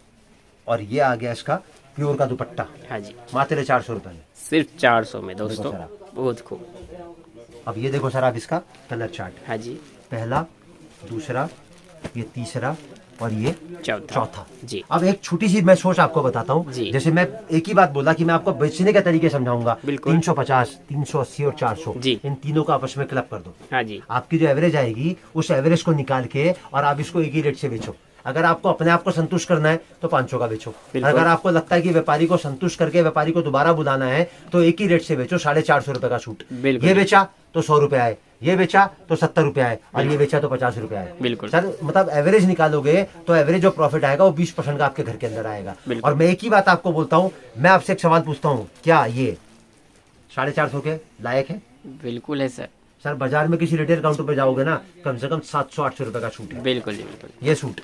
और ये आ गया इसका प्योर का दुपट्टा,
हाँ जी,
मात्र 400 रुपए में।
सिर्फ 400 में दोस्तों,
सर।
बहुत खूब।
अब ये देखो सर आप इसका कलर चार्ट,
हाँ जी,
पहला, दूसरा, ये तीसरा और ये
चौथा।
चौथा।
जी,
अब एक छोटी सी मैं सोच आपको बताता हूँ।
जी।
जैसे मैं एक ही बात बोला कि मैं आपको बेचने के तरीके समझाऊंगा।
बिल्कुल।
350, 380 और 400,
जी।
इन तीनों का आपस में क्लब कर दो।
हाँ जी,
आपकी जो एवरेज आएगी उस एवरेज को निकाल के और आप इसको एक ही रेट से बेचो। अगर आपको अपने आप को संतुष्ट करना है तो 500 का बेचो।
बिल्कुल।
अगर आपको लगता है कि व्यापारी को संतुष्ट करके व्यापारी को दोबारा बुलाना है तो एक ही रेट से बेचो, 450 रुपए का सूट।
बिल्कुल।
ये बेचा तो 100 रुपए आए, ये बेचा तो 70 रुपए आए, और ये बेचा तो 50 रुपए आए।
बिल्कुल।
सर मतलब एवरेज निकालोगे तो एवरेज जो प्रॉफिट आएगा वो 20% का आपके घर के अंदर आएगा।
बिल्कुल।
और मैं एक ही बात आपको बोलता हूँ, मैं आपसे एक सवाल पूछता हूँ, क्या ये 450 के लायक है?
बिल्कुल है सर,
सर बाजार में किसी रिटेल काउंटर पे जाओगे ना, कम से कम 700-800 रुपए का सूट है
बिल्कुल जी, बिल्कुल,
ये सूट।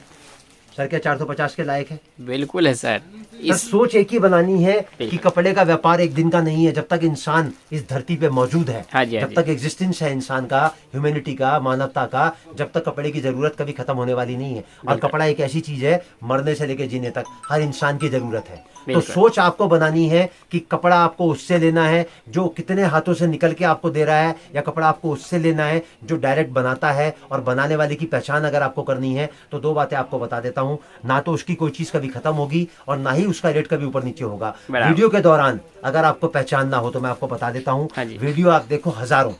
सर क्या 450 के लायक है?
बिल्कुल है सर।
सर
इस
सोच एक ही बनानी है कि
बिल्कुल।
कपड़े का व्यापार एक दिन का नहीं है। जब तक इंसान इस धरती पे मौजूद है,
हाँ जी, हाँ
जब
जी।
तक एग्जिस्टेंस है इंसान का, ह्यूमैनिटी का, मानवता का, जब तक कपड़े की जरूरत कभी खत्म होने वाली नहीं है। और
बिल्कुल।
कपड़ा एक ऐसी चीज है, मरने से लेकर जीने तक हर इंसान की जरूरत है। तो
बिल्कुल।
सोच आपको बनानी है कि कपड़ा आपको उससे लेना है जो कितने हाथों से निकल के आपको दे रहा है, या कपड़ा आपको उससे लेना है जो डायरेक्ट बनाता है। और बनाने वाले की पहचान अगर आपको करनी है तो दो बातें आपको बता देता हूं, ना तो उसकी कोई चीज कभी खत्म होगी और ना ही उसका रेट कभी ऊपर नीचे होगा।
बराबर।
वीडियो के दौरान अगर आपको पहचानना हो तो मैं आपको बता देता हूं,
हाँ जी।
वीडियो आप देखो हजारों,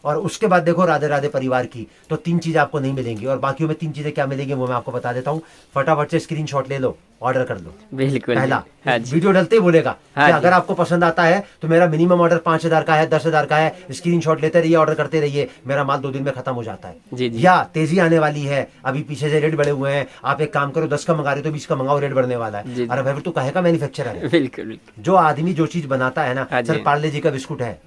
और उसके बाद देखो राधे राधे परिवार की, तो 3 चीजें आपको नहीं मिलेंगी। और बाकियों में 3 चीजें क्या मिलेंगी वो मैं आपको बता देता हूँ। फटाफट से स्क्रीनशॉट ले लो, ऑर्डर कर लो।
बिल्कुल जी,
पहला,
हाँ जी,
वीडियो डलते ही बोलेगा
हाँ
कि
जी।
अगर आपको पसंद आता है तो मेरा मिनिमम ऑर्डर 5000 का है, 10,000 का है, स्क्रीनशॉट लेते रहिए, ऑर्डर करते रहिए, मेरा माल 2 दिन में खत्म हो जाता है।
जी जी,
या तेजी आने वाली है, अभी पीछे से रेट बढ़े हुए हैं, आप एक काम करो 10 का मंगा रहे तो 20 का मंगाओ, रेट बढ़ने वाला
जी,
है।
जी।
अरे भाई तू कहे का मैन्युफैक्चरर है?
बिल्कुल बिल्कुल,
जो आदमी जो चीज बनाता है ना,
हाँ
सर
जी।
पार्ले जी का बिस्कुट है,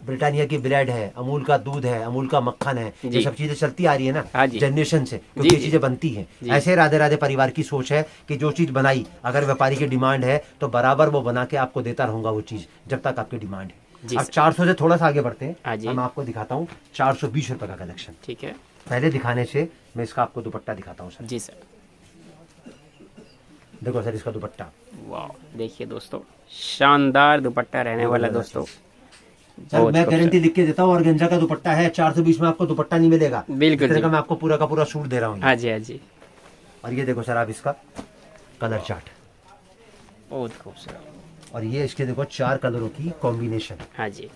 ब्रिटानिया की ब्रेड है, अमूल का दूध है, अमूल का मक्खन है, ये
जी।
सब चीजें चलती आ रही है ना
हाँ जी।
जनरेशन से,
जी,
क्योंकि ये
जी।
चीजें बनती हैं।
जी।
ऐसे राधे राधे परिवार की सोच है कि जो चीज बनाई, अगर व्यापारी की डिमांड है तो बराबर वो बना के आपको देता रहूंगा वो चीज, जब तक आपकी डिमांड है।
जी
अब
सर।
400 से थोड़ा सा आगे बढ़ते हैं।
हाँ जी।
मैं आपको दिखाता हूँ 420 रुपए का कलेक्शन।
ठीक है।
पहले दिखाने से मैं इसका आपको दुपट्टा दिखाता हूँ सर।
जी सर।
देखो सर इसका दुपट्टा,
वाह, देखिए दोस्तों, शानदार दुपट्टा रहने वाला दोस्तों।
सर
बहुत
मैं
खूबसूरत।
गारंटी लिख के देता हूँ, ऑर्गेन्जा का दुपट्टा है, 420 में आपको दुपट्टा नहीं मिलेगा।
बिल्कुल
इस तरह
जी।
का मैं आपको पूरा का पूरा सूट दे रहा हूँ।
हाँ जी, हाँ जी,
और ये देखो सर आप इसका कलर चार्ट,
बहुत खूबसूरत।
और ये इसके देखो 4 कलरों की कॉम्बिनेशन।
हाँ जी।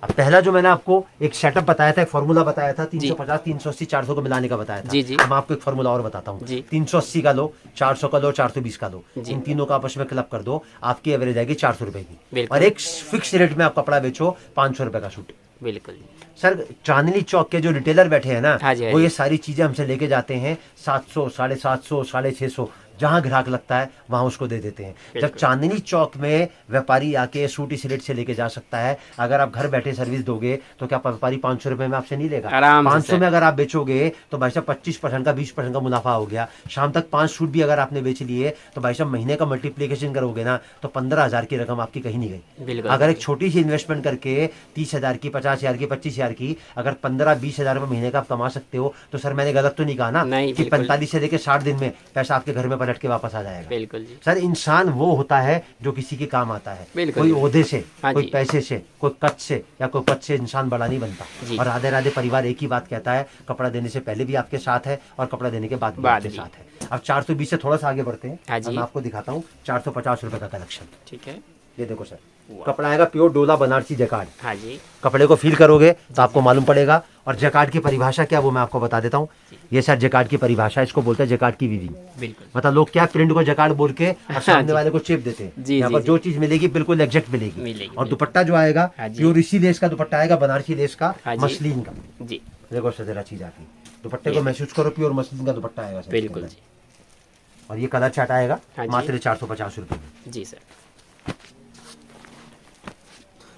अब पहला जो मैंने आपको एक सेटअप बताया था, एक फॉर्मूला बताया था, 350, 380, 400 को मिलाने का बताया था।
जी, जी।
अब मैं आपको एक फॉर्मूला और बताता हूँ।
जी।
380 का लो, 400 का लो, 420 का लो,
जी।
इन तीनों का आपस में क्लब कर दो, आपकी एवरेज आएगी 400 रुपए की।
बिल्कुल।
और एक फिक्स रेट में आप कपड़ा बेचो 500 रुपए का सूट।
बिल्कुल।
सर चांदनी चौक के जो रिटेलर बैठे हैं ना,
हाँ जी, हाँ
वो
जी।
ये सारी चीजें हमसे लेके जाते हैं 700, 750, 650, जहां ग्राहक लगता है वहां उसको दे देते हैं। जब
बिल्कुल।
चांदनी चौक में व्यापारी आके सूट इस रेट से लेके जा सकता है, अगर आप घर बैठे सर्विस दोगे तो क्या व्यापारी 500 रुपए में आपसे नहीं लेगा?
आराम से
500
सर।
में अगर आप बेचोगे तो भाई साहब 25% का 20% का मुनाफा हो गया। शाम तक 5 सूट भी अगर आपने बेच लिए तो भाई साहब महीने का मल्टीप्लीकेशन करोगे ना तो 15,000 की रकम आपकी कहीं नहीं गई।
बिल्कुल।
अगर एक छोटी सी इन्वेस्टमेंट करके 30,000 की, 50,000 की, 25,000 की अगर 15-20,000 रुपए महीने का आप कमा सकते हो तो सर मैंने गलत तो नहीं कहा ना
नहीं,
कि
बिल्कुल।
45 से लेकर 60 दिन में पैसा आपके घर में पलट के वापस आ जाएगा।
बिल्कुल जी।
सर इंसान वो होता है जो किसी के काम आता है।
बिल्कुल
कोई
जी।
ओहदे से,
हाँ
कोई
जी।
पैसे से, कोई कच से या कोई पद से इंसान बड़ा नहीं बनता।
जी।
और राधे राधे परिवार एक ही बात कहता है, कपड़ा देने से पहले भी आपके साथ है और कपड़ा देने के बाद भी
बाद
आपके
भी।
साथ है। अब 420 से थोड़ा सा आगे बढ़ते हैं।
हाँ जी।
अब मैं आपको दिखाता हूँ 450 रुपए का कलेक्शन।
ठीक है।
ये देखो सर,
वाह।
कपड़ा आएगा प्योर डोला बनारसी जैकार्ड।
हाँ जी।
कपड़े को फील करोगे तो आपको मालूम पड़ेगा। और जैकार्ड की परिभाषा क्या वो मैं आपको बता देता हूँ। ये सर जैकार्ड की परिभाषा, इसको बोलते हैं जैकार्ड की वीविंग।
बिल्कुल।
मतलब लोग क्या प्रिंट को जैकार्ड बोल के और सामने वाले को चेप देते हैं।
जी,
यहाँ
जी,
पर
जी।
जो चीज मिलेगी बिल्कुल एग्जैक्ट मिलेगी।
मिलेगी,
और दुपट्टा जो आएगा
हाँ जी।
प्योर इसी लेस का दुपट्टा आएगा, बनारसी लेस का,
हाँ जी।
मसलिन का।
जी।
देखो सर जरा चीज आती है, दुपट्टे को महसूस करो, प्योर मसलिन का दुपट्टा आएगा सर इसके
बिल्कुल
अंदर।
जी।
और ये कलर चार्ट आएगा
हाँ जी।
मात्र 450 रुपए में।
जी सर।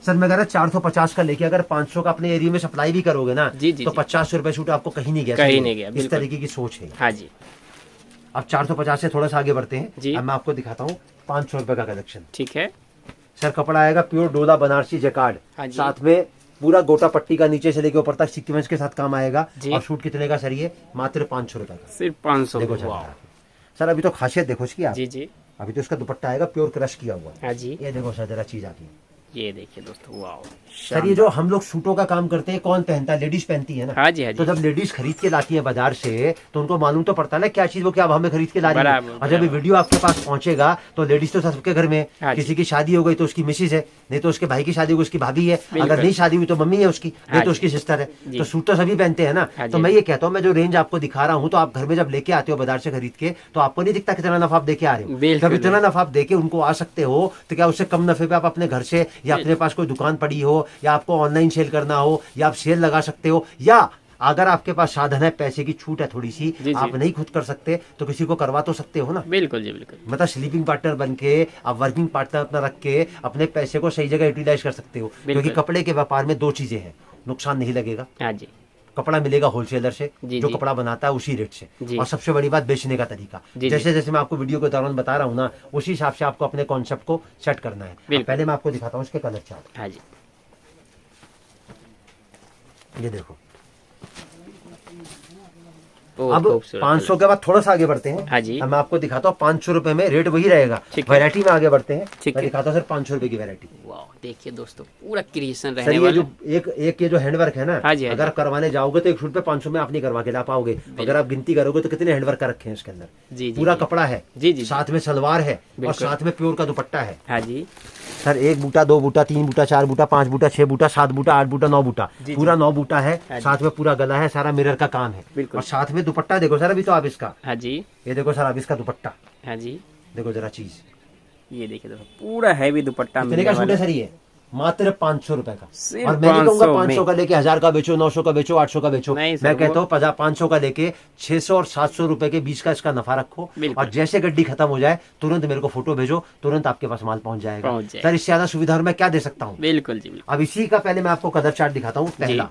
सर मैं कह रहा 450 का लेके अगर 500 का अपने एरिया में सप्लाई भी करोगे ना
जी, जी,
तो
जी।
50 रुपए सूट आपको कहीं नहीं गया।
कहीं
समझे?
नहीं गया,
इस
बिल्कुल।
तरीके की सोच है।
हाँ जी।
अब 450 से थोड़ा सा आगे बढ़ते हैं।
जी।
अब मैं आपको दिखाता हूँ 500 रुपए का कलेक्शन।
ठीक है।
सर कपड़ा आएगा प्योर डोला बनारसी जैकार्ड,
हाँ जी।
साथ में पूरा गोटा पट्टी का नीचे से लेके ऊपर तक सीक्वेंस के साथ काम आएगा।
जी।
और सूट कितने का सर? ये मात्र 500 रुपए का।
सिर्फ 500।
देखो सर,
वाह।
सर अभी तो खासियत देखो इसकी आप।
जी जी।
अभी तो इसका दुपट्टा आएगा प्योर क्रश किया हुआ।
हाँ जी।
ये देखो सर जरा चीज आती है।
ये देखिए दोस्तों, वाह।
सर ये जो हम लोग सूटों का काम करते हैं कौन पहनता है? लेडीज पहनती है ना।
हाँ जी, हाँ जी।
तो जब लेडीज खरीद के लाती है बाजार से तो उनको मालूम तो पड़ता है ना क्या चीज वो क्या हमें खरीद के ला रही है।
बराबर,
और जब ये
बराबर।
वीडियो आपके पास पहुंचेगा तो लेडीज तो सबके घर में,
हाँ जी।
किसी की शादी हो गई तो उसकी मिसेज है, नहीं तो उसके भाई की शादी हो गई उसकी भाभी है,
बिल्कुल।
अगर नहीं शादी हुई तो मम्मी है उसकी, नहीं
हाँ
तो
जी।
उसकी सिस्टर है।
जी।
तो सूट तो सभी पहनते हैं ना।
हाँ
तो
जी।
मैं ये कहता हूँ, मैं जो रेंज आपको दिखा रहा हूँ तो आप घर में जब लेके आते हो बाजार से खरीद के तो आपको नहीं दिखता कितना नफा आप देके आ रहे हो।
बिल्कुल,
जब इतना नफा आप देके उनको आ सकते हो तो क्या उससे कम नफे पे आप अपने घर से या अपने पास कोई दुकान पड़ी हो या आपको ऑनलाइन सेल करना हो या आप सेल लगा सकते हो, या अगर आपके पास साधन है, पैसे की छूट है थोड़ी सी,
जी, जी।
आप नहीं खुद कर सकते तो किसी को करवा तो सकते हो ना।
बिल्कुल जी, बिल्कुल।
मतलब स्लीपिंग पार्टनर बन के आप वर्किंग पार्टनर अपना रख के अपने पैसे को सही जगह यूटिलाइज कर सकते हो।
बिल्कुल।
क्योंकि कपड़े के व्यापार में 2 चीजें हैं, नुकसान नहीं लगेगा,
हाँ जी।
कपड़ा मिलेगा होलसेलर से
जी,
जो
जी।
कपड़ा बनाता है उसी रेट से,
जी।
और सबसे बड़ी बात बेचने का तरीका।
जी,
जैसे जैसे मैं आपको वीडियो के दौरान बता रहा हूँ ना उसी हिसाब से आपको अपने कॉन्सेप्ट को सेट करना है। अब
बिल्कुल।
पहले मैं आपको दिखाता हूँ इसके कलर चार्ट।
हाँ जी।
ये देखो,
बहुत
अब
खूबसूरत
500 के बाद थोड़ा सा आगे बढ़ते हैं।
हाँ जी।
अब मैं आपको दिखाता हूँ 500 रुपए में रेट वही रहेगा।
ठीक है।
वैरायटी में आगे बढ़ते हैं।
ठीक
मैं
है।
दिखाता हूँ सर 500 रुपए की वैरायटी।
वाह, देखिए दोस्तों, पूरा क्रिएशन
सर
रहने
ये
वाला।
जो एक ये जो हैंडवर्क है ना,
हाँ जी, हाँ
अगर
जी।
आप करवाने जाओगे तो एक सूट पे 500 में आप नहीं करवा के ला पाओगे। अगर आप गिनती करोगे तो कितने हैंडवर्क का रखे हैं इसके अंदर।
जी, जी,
पूरा
जी।
कपड़ा है,
जी, जी,
साथ में सलवार है और
बिल्कुल।
साथ में प्योर का दुपट्टा है।
हाँ जी।
सर 1 बूटा 2 बूटा 3 बूटा 4 बूटा 5 बूटा 6 बूटा 7 बूटा 8 बूटा 9 बूटा,
जी,
पूरा 9 बूटा है।
हाँ जी।
साथ में पूरा गला है, सारा मिरर का काम है।
बिल्कुल।
और साथ में दुपट्टा देखो सर, अभी तो आप इसका,
हाँ जी।
ये देखो सर आप इसका दुपट्टा
हाँ जी।
देखो जरा चीज।
ये देखिए दोस्तों, पूरा हैवी दुपट्टा
कितने
मिलने
का सूट
वाला
है सर ये? मात्र 500 रुपए का।
सिर्फ
और मैं नहीं कहूंगा
500
500 का लेके 1000 का बेचो, 900 का बेचो, 800 का बेचो।
नहीं सर,
मैं कहता
वो-
हूँ 500 का लेके 600 और 700 रुपए के बीच का इसका नफा रखो।
बिल्कुल।
और जैसे गड्डी खत्म हो जाए तुरंत मेरे को फोटो भेजो, तुरंत आपके पास माल पहुंच जाएगा।
पहुंच जाएगा।
सर इससे ज्यादा सुविधा और मैं क्या दे सकता हूँ।
बिल्कुल जी, बिल्कुल।
अब इसी का पहले मैं आपको कलर चार्ट दिखाता हूँ। पहला,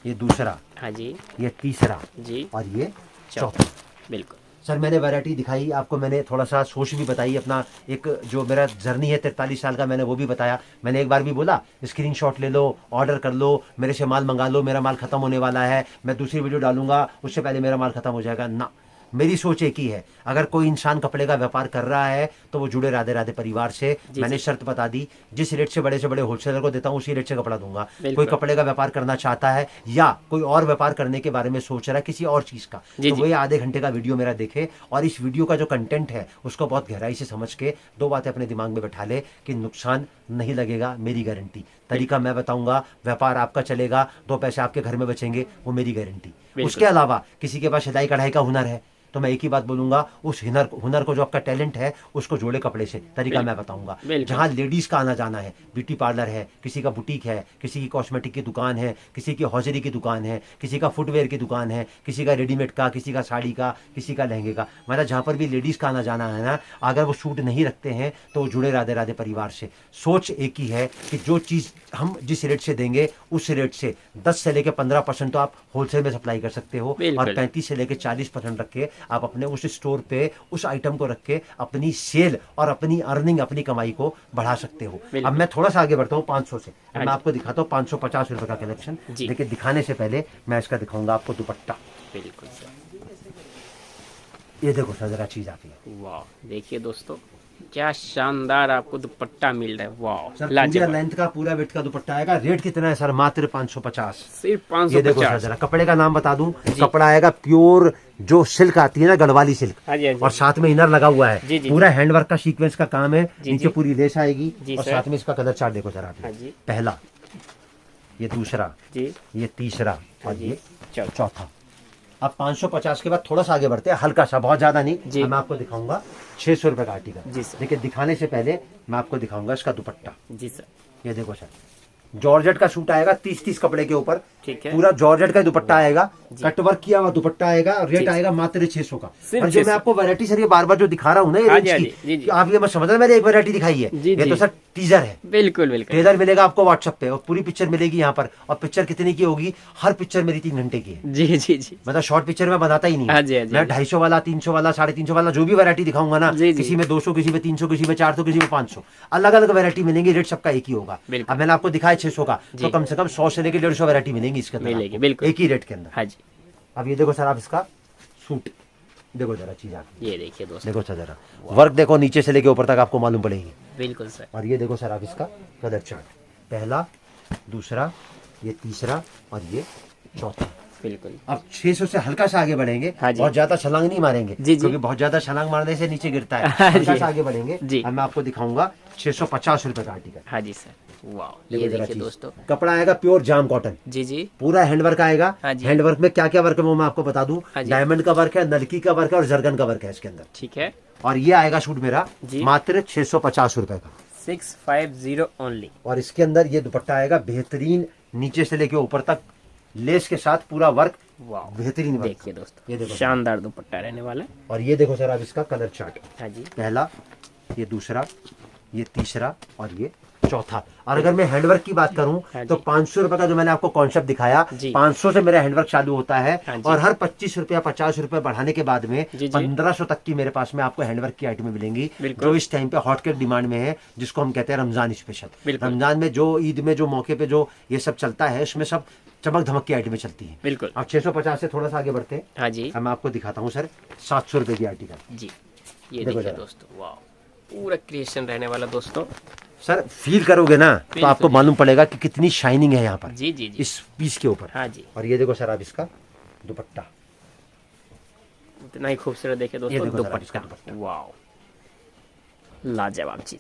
ये दूसरा,
हाँ जी,
ये तीसरा
जी,
और ये
चौथा।
चौथा।
बिल्कुल।
सर मैंने वैरायटी दिखाई आपको, मैंने थोड़ा सा सोच भी बताई, अपना एक जो मेरा जर्नी है 43 साल का, मैंने वो भी बताया। मैंने एक बार भी बोला स्क्रीनशॉट ले लो, ऑर्डर कर लो, मेरे से माल मंगा लो, मेरा माल खत्म होने वाला है, मैं दूसरी वीडियो डालूंगा उससे पहले मेरा माल खत्म हो जाएगा ना। मेरी सोच एक ही है, अगर कोई इंसान कपड़े का व्यापार कर रहा है तो वो जुड़े राधे राधे परिवार से। मैंने शर्त बता दी, जिस रेट से बड़े होलसेलर को देता हूँ उसी रेट से कपड़ा दूंगा। कोई कपड़े का व्यापार करना चाहता है या कोई और व्यापार करने के बारे में सोच रहा है किसी और चीज का, तो वो आधे घंटे का वीडियो मेरा देखे और इस वीडियो का जो कंटेंट है उसको बहुत गहराई से समझ के दो बातें अपने दिमाग में बैठा ले कि नुकसान नहीं लगेगा, मेरी गारंटी। तरीका मैं बताऊंगा, व्यापार आपका चलेगा, 2 पैसे आपके घर में बचेंगे, वो मेरी गारंटी। उसके अलावा किसी के पास सिलाई कढ़ाई का हुनर है तो मैं एक ही बात बोलूंगा, उस हुनर को जो आपका टैलेंट है उसको जोड़े कपड़े से। तरीका मैं बताऊंगा। जहां लेडीज का आना जाना है, ब्यूटी पार्लर है, किसी का बुटीक है, किसी की कॉस्मेटिक की दुकान है, किसी की हौजरी की दुकान है, किसी का फुटवेयर की दुकान है, किसी का रेडीमेड का, किसी का साड़ी का, किसी का लहंगे का, मतलब जहां पर भी लेडीज का आना जाना है ना, अगर वो सूट नहीं रखते हैं तो वो जुड़े राधे राधे परिवार से। सोच एक ही है कि जो चीज हम जिस रेट से देंगे उस रेट से 10 से लेकर 15% तो आप होलसेल में सप्लाई कर सकते हो और 35 से लेकर 40% रख के आप अपने उस स्टोर पे उस आइटम को रख के अपनी सेल और अपनी अर्निंग, अपनी कमाई को बढ़ा सकते हो। अब मैं थोड़ा सा आगे बढ़ता हूँ 500 से, मैं आपको दिखाता हूँ 550 रुपए का कलेक्शन। लेकिन दिखाने से पहले मैं इसका दिखाऊंगा आपको दुपट्टा।
बिल्कुल सर,
ये देखो सर जरा चीज आती है।
वाह, देखिए दोस्तों क्या शानदार आपको दुपट्टा मिल रहा है। वाह,
सर पूरा लेंथ का, पूरा वेट का दुपट्टा आएगा। रेट कितना है सर? मात्र 550।
सिर्फ 550।
ये देखो सर जरा कपड़े का नाम बता दूं, कपड़ा आएगा प्योर जो सिल्क आती है ना, गढ़वाली सिल्क।
हाँ जी, हाँ जी।
और साथ में इनर लगा हुआ है। पूरा हैंडवर्क का सीक्वेंस का काम है। नीचे पूरी लेस आएगी और साथ में इसका कलर चार्ट देखो जरा। पहला, ये दूसरा, ये तीसरा और ये चौथा। अब 550 के बाद थोड़ा सा आगे बढ़ते हैं, हल्का सा, बहुत ज्यादा नहीं। मैं आपको दिखाऊंगा 600 रुपए का आर्टिकल। लेकिन दिखाने से पहले मैं आपको दिखाऊंगा इसका दुपट्टा।
जी सर,
ये देखो सर, जॉर्जेट का सूट आएगा 30-30 कपड़े के ऊपर।
ठीक है।
पूरा जॉर्जेट का दुपट्टा आएगा, कटवर्क किया हुआ दुपट्टा आएगा। रेट आएगा मात्र 600 का। और जो मैं आपको वैरायटी सर ये बार बार जो दिखा रहा हूँ ना, ये रेंज की, आप ये मत समझना मैंने एक वैरायटी दिखाई है। ये तो सर टीजर है।
बिल्कुल बिल्कुल।
ट्रेलर मिलेगा आपको व्हाट्सएप पे और पूरी पिक्चर मिलेगी यहाँ पर। और पिक्चर कितनी की होगी? हर पिक्चर मेरी 3 घंटे की है।
जी जी जी।
मतलब शॉर्ट पिक्चर में बनाता ही नहीं। मैं 250 वाला, 300 वाला, 350 वाला जो भी वैरायटी दिखाऊंगा ना, किसी में 200, किसी में 300, किसी में 400, किसी में 500, अलग अलग वैरायटी मिलेंगी। रेट सबका एक ही होगा। अब मैंने आपको दिखाया 600 का, तो कम से कम 100 से लेकर 150 वैरायटी मिलेंगी इसके अंदर, एक ही रेट के अंदर।
हाँ जी।
अब ये देखो सर, आप इसका सूट देखो जरा, चीज आती।
ये देखिए दोस्तों,
देखो सर जरा वर्क देखो, नीचे से लेके ऊपर तक आपको मालूम पड़ेगी।
बिल्कुल सर।
और ये देखो सर आप इसका कलर चार्ट, पहला, दूसरा, ये तीसरा और ये चौथा।
बिल्कुल।
अब 600 से हल्का सा आगे बढ़ेंगे। बहुत ज्यादा छलांग नहीं मारेंगे क्योंकि बहुत ज्यादा छलांग मारने से नीचे गिरता है। हल्का सा आगे बढ़ेंगे। अब मैं आपको दिखाऊंगा 650 रुपए का आर्टिकल।
हाँ जी सर। वाह, ये देखिए दोस्तों,
कपड़ा आएगा प्योर जाम कॉटन।
जी।
पूरा हैंडवर्क आएगा। हैंडवर्क में क्या क्या वर्क है वो मैं आपको बता दूं। डायमंड का वर्क है, नलकी का वर्क है और जर्गन का वर्क है इसके अंदर।
ठीक है।
और ये आएगा सूट मेरा मात्र 650 रुपए का,
650 ओनली।
और इसके अंदर ये दुपट्टा आएगा बेहतरीन, नीचे से लेके ऊपर तक लेस के साथ पूरा वर्क। बेहतरीन वर्क।
देखिए दोस्तों, ये देखो शानदार दुपट्टा रहने वाला है।
और ये देखो सर आप इसका कलर चार्ट।
हाँ जी।
पहला, ये दूसरा, ये तीसरा और ये चौथा। और अगर मैं हैंडवर्क की बात करूं तो 500 रुपए का जो मैंने आपको कॉन्सेप्ट दिखाया, 500 से मेरा हैंडवर्क चालू होता है। और हर 25 रुपया 50 रुपए बढ़ाने के बाद में 1500 तक की मेरे पास में आपको हैंडवर्क की आइटमें मिलेंगी, जो इस टाइम पे हॉट केक डिमांड में है, जिसको हम कहते हैं रमजान स्पेशल। रमजान में जो, ईद में जो मौके पे जो ये सब चलता है, उसमें सब चमक धमक की आइटमें चलती है।
बिल्कुल।
अब 650 से थोड़ा सा आगे बढ़ते हैं।
हाँ जी।
मैं आपको दिखाता हूँ सर 700 रुपए की आर्टिकल।
जी, ये देखिए दोस्तों, वाह, पूरा क्रिएशन रहने वाला दोस्तों।
सर फील करोगे ना तो आपको मालूम पड़ेगा कि कितनी शाइनिंग है यहाँ पर।
जी जी जी।
इस पीस के ऊपर।
हाँ जी।
और ये देखो सर आप इसका दुपट्टा,
इतना ही खूबसूरत देखे दोस्तों दुपट्टा। वाह, लाजवाब चीज।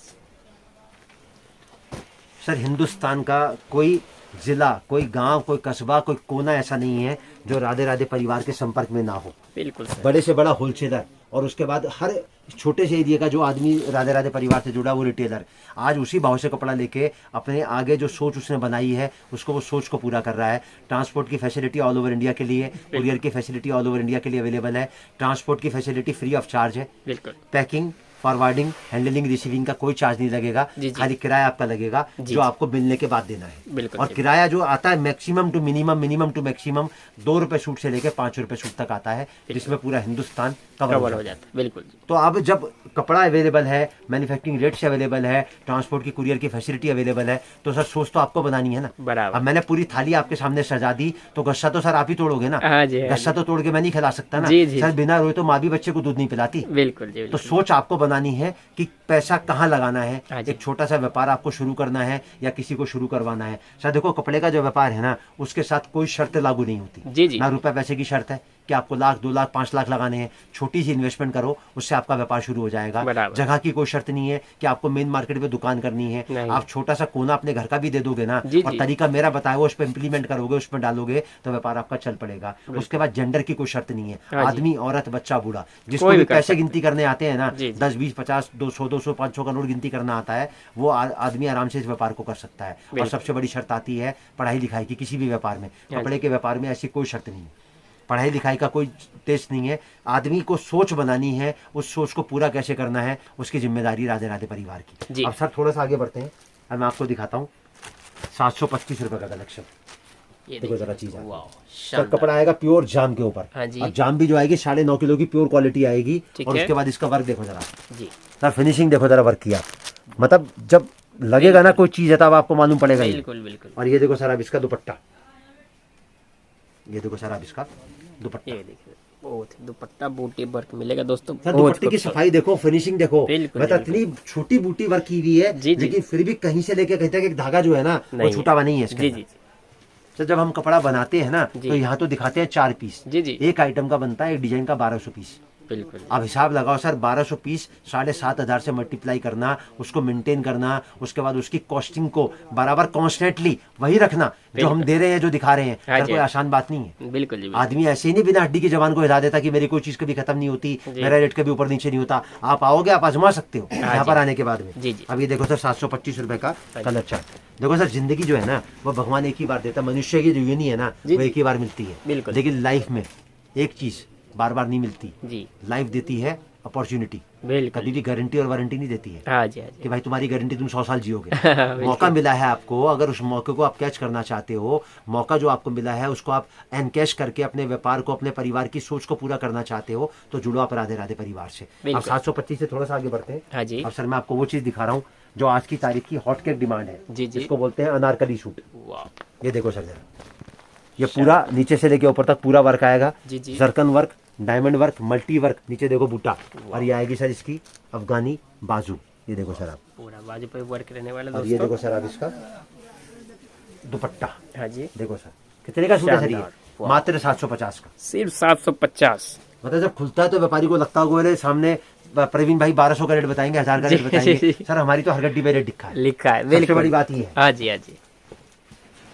सर हिंदुस्तान का कोई जिला, कोई गांव, कोई कस्बा, कोई कोना ऐसा नहीं है जो राधे राधे परिवार के संपर्क में ना हो।
बिल्कुल सर।
बड़े से बड़ा होलसेलर और उसके बाद हर छोटे से एरिया का जो आदमी राधे राधे परिवार से जुड़ा, वो रिटेलर आज उसी भाव से कपड़ा लेके अपने आगे जो सोच उसने बनाई है उसको, वो सोच को पूरा कर रहा है। ट्रांसपोर्ट की फैसिलिटी ऑल ओवर इंडिया के लिए, कुरियर की फैसिलिटी ऑल ओवर इंडिया के लिए अवेलेबल है। ट्रांसपोर्ट की फैसिलिटी फ्री ऑफ चार्ज है।
बिल्कुल।
पैकिंग, फॉरवर्डिंग, हैंडलिंग, रिसीविंग का कोई चार्ज नहीं लगेगा। खाली किराया आपका लगेगा जो आपको मिलने के बाद देना है।
बिल्कुल।
और किराया जो आता है maximum to minimum, minimum to maximum 2 रुपए सूट से लेकर 5 रुपए सूट तक आता है, जिसमें पूरा हिंदुस्तान कवर हो जाता है।
बिल्कुल।
तो अब जब कपड़ा अवेलेबल है, मैन्युफैक्चरिंग रेट से अवेलेबल है, ट्रांसपोर्ट की कुरियर की फैसिलिटी अवेलेबल है, तो सर सोच तो आपको बनानी है ना।
बराबर।
अब मैंने पूरी थाली आपके सामने सजा दी तो गस्सा तो सर आप ही तोड़ोगे ना।
हाँ जी, हाँ
गस्सा तो तोड़ के मैं नहीं खिला सकता ना।
जी,
सर बिना रोए तो माँ भी बच्चे को दूध नहीं पिलाती।
बिल्कुल जी।
तो सोच आपको बनानी है कि पैसा कहाँ लगाना है।
हाँ जी।
एक छोटा सा व्यापार आपको शुरू करना है या किसी को शुरू करवाना है। सर देखो कपड़े का जो व्यापार है ना, उसके साथ कोई शर्त लागू नहीं होती।
जी जी।
ना रुपए पैसे की शर्त है कि आपको 1 लाख 2 लाख 5 लाख लगाने हैं। छोटी सी इन्वेस्टमेंट करो, उससे आपका व्यापार शुरू हो जाएगा।
बराबर।
जगह की कोई शर्त नहीं है कि आपको मेन मार्केट में दुकान करनी है। आप छोटा सा कोना अपने घर का भी दे दोगे ना,
जी,
और
जी।
तरीका मेरा बताया हुआ उस पर इंप्लीमेंट करोगे, उसमें डालोगे तो व्यापार आपका चल पड़ेगा। उसके बाद जेंडर की कोई शर्त नहीं है।
हाँ जी।
आदमी, औरत, बच्चा, बूढ़ा, जिसको
कोई
भी
भी कर
पैसे
सकता
गिनती करने आते हैं ना,
जी, जी।
10 20 50 200 200 500 का नोट गिनती करना आता है, वो आदमी आराम से इस व्यापार को कर सकता है। और सबसे बड़ी शर्त आती है पढ़ाई लिखाई की। किसी भी व्यापार में, कपड़े के व्यापार में ऐसी कोई शर्त नहीं है। पढ़ाई लिखाई का कोई टेस्ट नहीं है। आदमी को सोच बनानी है, उस सोच को पूरा कैसे करना है उसकी जिम्मेदारी राधे राधे परिवार की। अब सर थोड़ा सा आगे बढ़ते हैं। अब मैं आपको दिखाता हूँ 725 रुपए का कलेक्शन। देखो जरा चीज सर, कपड़ा आएगा प्योर जाम के ऊपर।
हाँ जी।
अब जाम भी जो आएगी 9.5 किलो की प्योर क्वालिटी आएगी। और उसके बाद इसका वर्क देखो जरा
जी
सर, फिनिशिंग देखो जरा, वर्क किया। मतलब जब लगेगा ना कोई चीज है तब आपको मालूम पड़ेगा।
बिल्कुल बिल्कुल।
और ये देखो सर अब इसका दुपट्टा, ये देखो सर अब इसका दुपट्टा,
ये देखिए बहुत दुपट्टा बूटी वर्क मिलेगा दोस्तों।
सर दुपट्टे की सफाई देखो, फिनिशिंग देखो।
बिल्कुल,
मतलब इतनी छोटी बूटी वर्क की हुई है,
जी, जी।
लेकिन फिर भी कहीं से लेके कहीं तक एक धागा जो है ना वो छूटा हुआ नहीं है इसके
जी
अंदर।
जी।
सर जब हम कपड़ा बनाते हैं ना
जी।
तो यहाँ तो दिखाते हैं 4 पीस।
जी जी।
एक आइटम का बनता है, एक डिजाइन का 1200 पीस।
बिल्कुल।
अब हिसाब लगाओ सर, 1200 पीस 7,500 से मल्टीप्लाई करना, उसको मेंटेन करना, उसके बाद उसकी कॉस्टिंग को बराबर कॉन्स्टेंटली वही रखना जो हम दे रहे हैं, जो दिखा रहे हैं।
हाँ
सर
जी।
कोई आसान बात नहीं है।
बिल्कुल जी।
आदमी ऐसे ही नहीं बिना हड्डी की जवान को हिला देता कि मेरी कोई चीज कभी खत्म नहीं होती, मेरा रेट कभी ऊपर नीचे नहीं होता। आप आओगे, आप आजमा सकते हो यहाँ पर आने के बाद में।
जी जी।
अब ये देखो सर 725 रुपए का कलर चार्ट। देखो सर जिंदगी जो है ना वो भगवान एक ही बार देता है। मनुष्य की जो यूनि है ना वो एक ही बार मिलती है।
बिल्कुल।
लेकिन लाइफ में एक चीज बार बार नहीं मिलती।
जी।
लाइफ देती है अपॉर्चुनिटी,
बिल्कुल।
कभी भी गारंटी और वारंटी नहीं देती है
हाँ जी हाँ जी।
कि भाई तुम्हारी गारंटी तुम 100 साल जियोगे। मौका मिला है आपको, अगर उस मौके को आप कैच करना चाहते हो, मौका जो आपको मिला है उसको आप एनकैश करके अपने व्यापार को, अपने परिवार की सोच को पूरा करना चाहते हो, तो जुड़ो आप राधे राधे परिवार से। अब 725 से थोड़ा सा आगे बढ़ते हैं।
हाँ जी।
अब सर मैं आपको वो चीज दिखा रहा हूँ जो आज की तारीख की हॉट केक डिमांड है।
जी जी।
इसको बोलते हैं अनारकली सूट।
वाह।
ये देखो सर जरा, ये पूरा नीचे से लेके ऊपर तक पूरा वर्क आएगा।
जी जी।
Zircon work, diamond work, multi work, नीचे देखो बूटा। और ये आएगी सर इसकी अफगानी बाजू। ये देखो सर आप,
पूरा बाजू पे वर्क रहने वाला
और ये
दोस्तों।
देखो सर आप इसका दुपट्टा।
हाँ जी।
देखो सर कितने का सूट है सर ये?
वाह।
मात्र 750 का।
सिर्फ 750।
मतलब जब खुलता है तो व्यापारी को लगता होगा सामने प्रवीण भाई 1200 का रेट बताएंगे, 1000 का रेट बताएंगे। सर हमारी तो हर गड्डी पे रेट लिखा है।
लिखा है,
सबसे
बिल्कुल।
बड़ी बात ये है।
हाँ जी हाँ जी।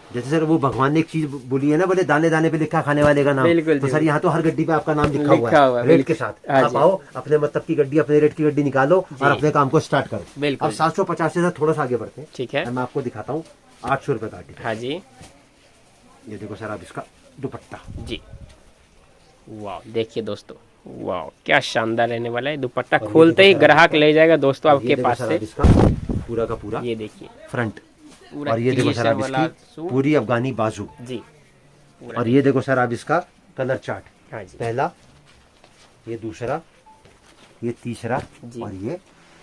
जैसे सर वो भगवान ने एक चीज बोली है ना, बोले दाने दाने पे लिखा खाने वाले का नाम।
बिल्कुल
तो
जी।
सर यहाँ तो हर गड्डी पे आपका नाम लिखा हुआ है रेट के साथ।
हाँ
आप
जी।
आओ, अपने मतलब की गड्डी, अपने रेट की गड्डी निकालो और अपने काम को स्टार्ट करो।
बिल्कुल।
अब 750 से सर थोड़ा सा आगे बढ़ते हैं।
ठीक है।
मैं आपको दिखाता हूँ 800 रुपए का आर्टिकल।
हाँ जी।
ये देखो सर आप इसका दुपट्टा।
जी। वाह देखिए दोस्तों, वाह क्या शानदार रहने वाला है। दुपट्टा
और ये
खोलते ही
देखो सर
ग्राहक ले जाएगा दोस्तों
ये
आपके
देखो
पास
सर
से।
आप इसका पूरा का पूरा
ये देखिए
फ्रंट।
पूरा
और ये देखो सर आप
वाला
इसकी
सूट।
पूरी अफगानी बाजू।
जी। पूरा।
और ये देखो सर आप इसका कलर चार्ट।
हाँ जी।
पहला, ये दूसरा, ये तीसरा
जी।
और ये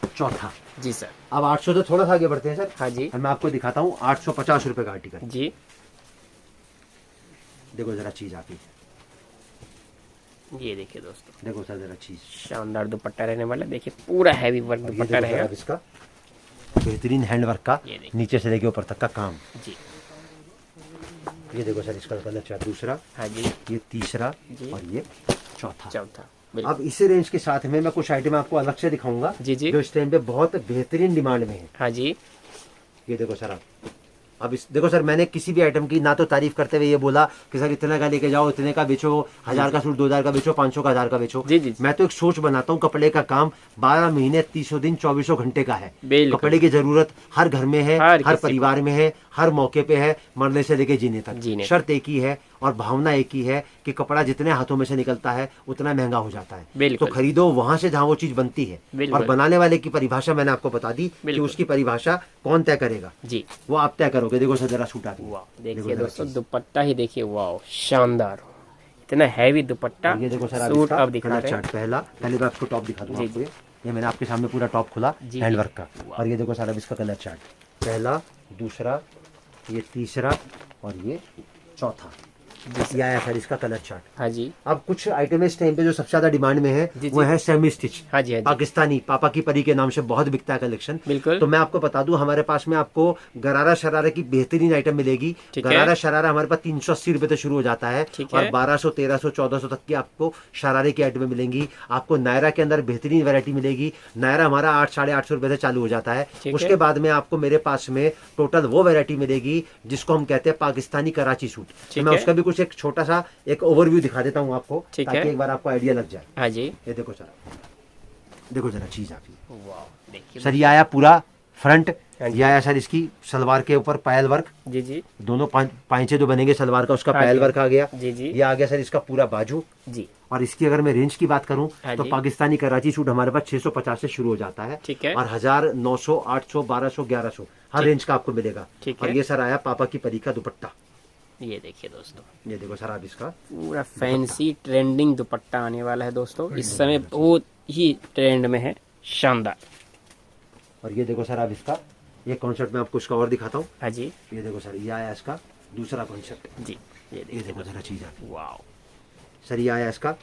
चौथा।
जी सर।
अब 800 से थोड़ा सा आगे बढ़ते हैं सर।
हाँ जी।
मैं आपको दिखाता हूँ 850 रुपए का आर्टिकल।
जी।
देखो जरा चीज आप ही,
ये देखिए दोस्तों,
देखो सर जरा चीज।
शानदार दुपट्टा रहने वाला है। देखिए पूरा हैवी वर्क
और ये
दुपट्टा
देखो सर
रहेगा।
आप इसका बेहतरीन हैंड वर्क का,
ये देखिए।
नीचे से लेके ऊपर तक का काम।
जी।
ये देखो सर इसका कलर चार्ट दूसरा,
हाँ जी।
ये तीसरा
जी।
और ये चौथा।
चौथा। बिल्कुल।
अब इसी रेंज के साथ में मैं कुछ आइटम आपको अलग से दिखाऊंगा
जी जी।
जो इस टाइम पे बहुत बेहतरीन डिमांड में है।
हाँ जी।
ये देखो सर आप, अब इस देखो सर, मैंने किसी भी आइटम की ना तो तारीफ करते हुए ये बोला कि सर इतने का लेके जाओ, इतने का बेचो, 1000 का सूट 2000 का बेचो, 500 का 1000 का बेचो।
जी, जी, जी।
मैं तो एक सोच बनाता हूँ, कपड़े का काम 12 महीने 300 दिन 2400 घंटे का है।
बिल्कुल।
कपड़े की जरूरत हर घर में है,
हर
हर
किसी
परिवार में है, हर मौके पे है, मरने से लेके जीने
जीने
तक। शर्त एक ही है और भावना एक ही है कि कपड़ा जितने हाथों में से निकलता है उतना महंगा हो जाता है। तो
बिल्कुल।
खरीदो वहां से जहां वो चीज बनती है।
बिल्कुल।
और बनाने वाले की परिभाषा मैंने आपको बता दी कि
बिल्कुल।
उसकी परिभाषा कौन तय करेगा,
जी।
वो आप तय करोगे। देखो सर जरा सूट आती है,
वाह
देखो
देखिए
जरा
दोस्तों,
चीज।
दुपट्टा ही देखिए, वाह शानदार, इतना हैवी दुपट्टा।
ये देखो सर, आप
सूट
इसका
अब दिखा
कलर
रहे हैं।
चार्ट पहले मैं आपको टॉप दिखा दूँ
जी,
आपको।
जी।
ये मैंने आपके सामने पूरा टॉप खोला
जी,
हैंड
जी।
वर्क का। और ये देखो सर, अब इसका कलर चार्ट, पहला, दूसरा, ये तीसरा और ये चौथा। ये आया सर इसका कलर चार्ट।
हाँ जी।
अब कुछ आइटम इस टाइम पे जो सबसे ज्यादा डिमांड में है
जी,
वो
जी।
है सेमी स्टिच।
हाँ जी, हाँ जी।
पाकिस्तानी पापा की परी के नाम से बहुत बिकता है कलेक्शन।
बिल्कुल।
तो मैं आपको बता दूं, हमारे पास में आपको गरारा शरारा की बेहतरीन आइटम मिलेगी।
ठीक है।
गरारा शरारा हमारे पास 380 रुपए से शुरू हो जाता है
ठीक
और
है।
1200 1300 1400 तक की आपको शरारे की आइटम मिलेंगी। आपको नायरा के अंदर बेहतरीन वैरायटी मिलेगी। नायरा हमारा 8 850 रुपए से चालू हो जाता है।
ठीक
उसके
है।
बाद में आपको मेरे पास में टोटल वो वैरायटी मिलेगी जिसको हम कहते हैं पाकिस्तानी कराची सूट। तो
ठीक
मैं
है।
उसका भी कुछ एक छोटा सा एक ओवरव्यू दिखा देता हूँ आपको,
ठीक
ताकि
है।
एक बार आपको आइडिया लग जाए।
हाँ जी।
ये देखो सर, देखो जरा चीज आप ये।
वाह देखिए
सर ये आया पूरा फ्रंट,
हाँ जी।
ये आया सर इसकी सलवार के ऊपर पायल वर्क,
जी, जी।
दोनों पांचे जो बनेंगे सलवार का उसका
हाँ
पायल
जी।
वर्क आ गया।
जी, जी।
ये आ गया सर इसका पूरा बाजू।
जी।
और इसकी अगर मैं रेंज की बात करूं
हाँ
तो
जी।
पाकिस्तानी कराची सूट हमारे पास 650 से शुरू हो जाता है।
ठीक है।
और 1000 900 800 1200 1100 हर
ठीक।
रेंज का आपको मिलेगा।
ठीक
और
है।
ये सर आया पापा की परी का दुपट्टा।
ये देखिए दोस्तों,
ये देखो सर आप इसका,
पूरा फैंसी ट्रेंडिंग दुपट्टा आने वाला है दोस्तों, इस समय बहुत ही ट्रेंड में है, शानदार।
और ये देखो सर आप इसका, ये कॉन्सेप्ट में आपको इसका और दिखाता हूँ।
हाँ जी।
ये देखो सर, ये आया इसका दूसरा कॉन्सेप्ट।
जी। ये
ये
देखिए
देखो जरा चीज आप,
वाह।
सर ये आया इसका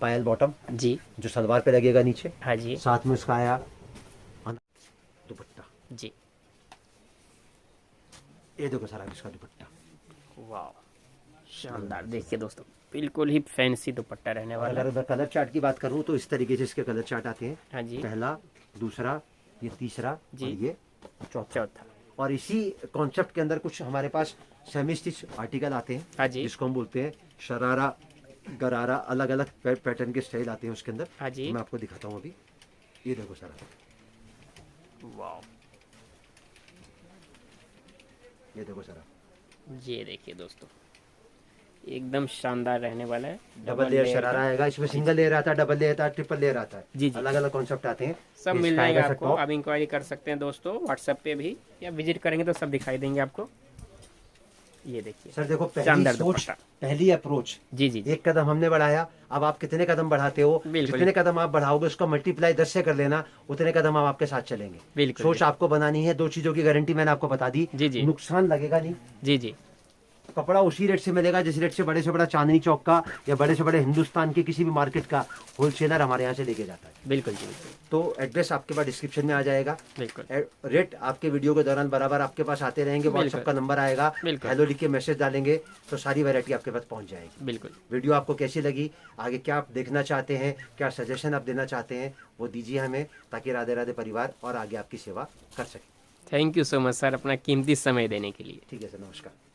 पायल बॉटम
जी।
जो सलवार पे लगेगा नीचे,
हाँ जी।
साथ में उसका आया दुपट्टा।
जी।
ये देखो सर आप इसका दुपट्टा।
वाह शानदार, देखिए दोस्तों, बिल्कुल ही फैंसी दुपट्टा रहने
और
वाला है।
अगर मैं कलर चार्ट की बात करूँ तो इस तरीके से इसके कलर चार्ट आते हैं।
हाँ जी।
पहला, दूसरा, ये तीसरा
जी।
और ये चौथा।
चौथा।
और इसी कॉन्सेप्ट के अंदर कुछ हमारे पास सेमी स्टिच आर्टिकल आते हैं।
हाँ जी।
जिसको हम बोलते हैं शरारा, गरारा, अलग अलग पैटर्न के स्टाइल आते हैं उसके अंदर।
हाँ जी।
मैं आपको दिखाता हूँ अभी। ये देखो सर,
वाह।
ये देखो सर,
ये देखिए दोस्तों, एकदम शानदार रहने वाला है।
डबल लेयर शरारा आएगा। इसमें सिंगल लेयर आता है, डबल लेयर आता है, ट्रिपल लेयर आता है।
जी, जी।
अलग अलग कॉन्सेप्ट आते हैं।
सब
ये
मिल
इसका
जाएगा
आएगा सर
आपको।
टॉप।
आप इंक्वायरी कर सकते हैं दोस्तों व्हाट्सएप पे भी, या विजिट करेंगे तो सब दिखाई देंगे आपको। ये देखिए
सर देखो, पहली
शानदार
सोच,
दुपट्टा।
पहली अप्रोच,
जी, जी, जी।
एक कदम हमने बढ़ाया। अब आप कितने कदम बढ़ाते हो,
बिल्कुल।
जितने कदम आप बढ़ाओगे उसका मल्टीप्लाई 10 से कर लेना, उतने कदम हम आपके साथ चलेंगे।
बिल्कुल।
सोच आपको बनानी है। दो चीजों की गारंटी मैंने आपको बता दी।
जी, जी।
नुकसान लगेगा नहीं।
जी, जी।
कपड़ा उसी रेट से मिलेगा जिस रेट से बड़ा चांदनी चौक का या बड़े से बड़े हिंदुस्तान के किसी भी मार्केट का होलसेलर हमारे यहाँ से लेके जाता है।
बिल्कुल जी, बिल्कुल।
तो एड्रेस आपके पास डिस्क्रिप्शन में आ जाएगा।
बिल्कुल।
रेट आपके वीडियो के दौरान बराबर आपके पास आते रहेंगे। व्हाट्सएप का नंबर आएगा,
बिल्कुल।
हेलो लिख के मैसेज डालेंगे तो सारी वैरायटी आपके पास पहुंच जाएगी।
बिल्कुल।
वीडियो आपको कैसी लगी, आगे क्या आप देखना चाहते हैं, क्या सजेशन आप देना चाहते हैं, वो दीजिए हमें, ताकि राधे राधे परिवार और आगे आपकी सेवा कर सके।
Thank you so much sir, अपना कीमती समय देने के लिए।
ठीक है सर, नमस्कार।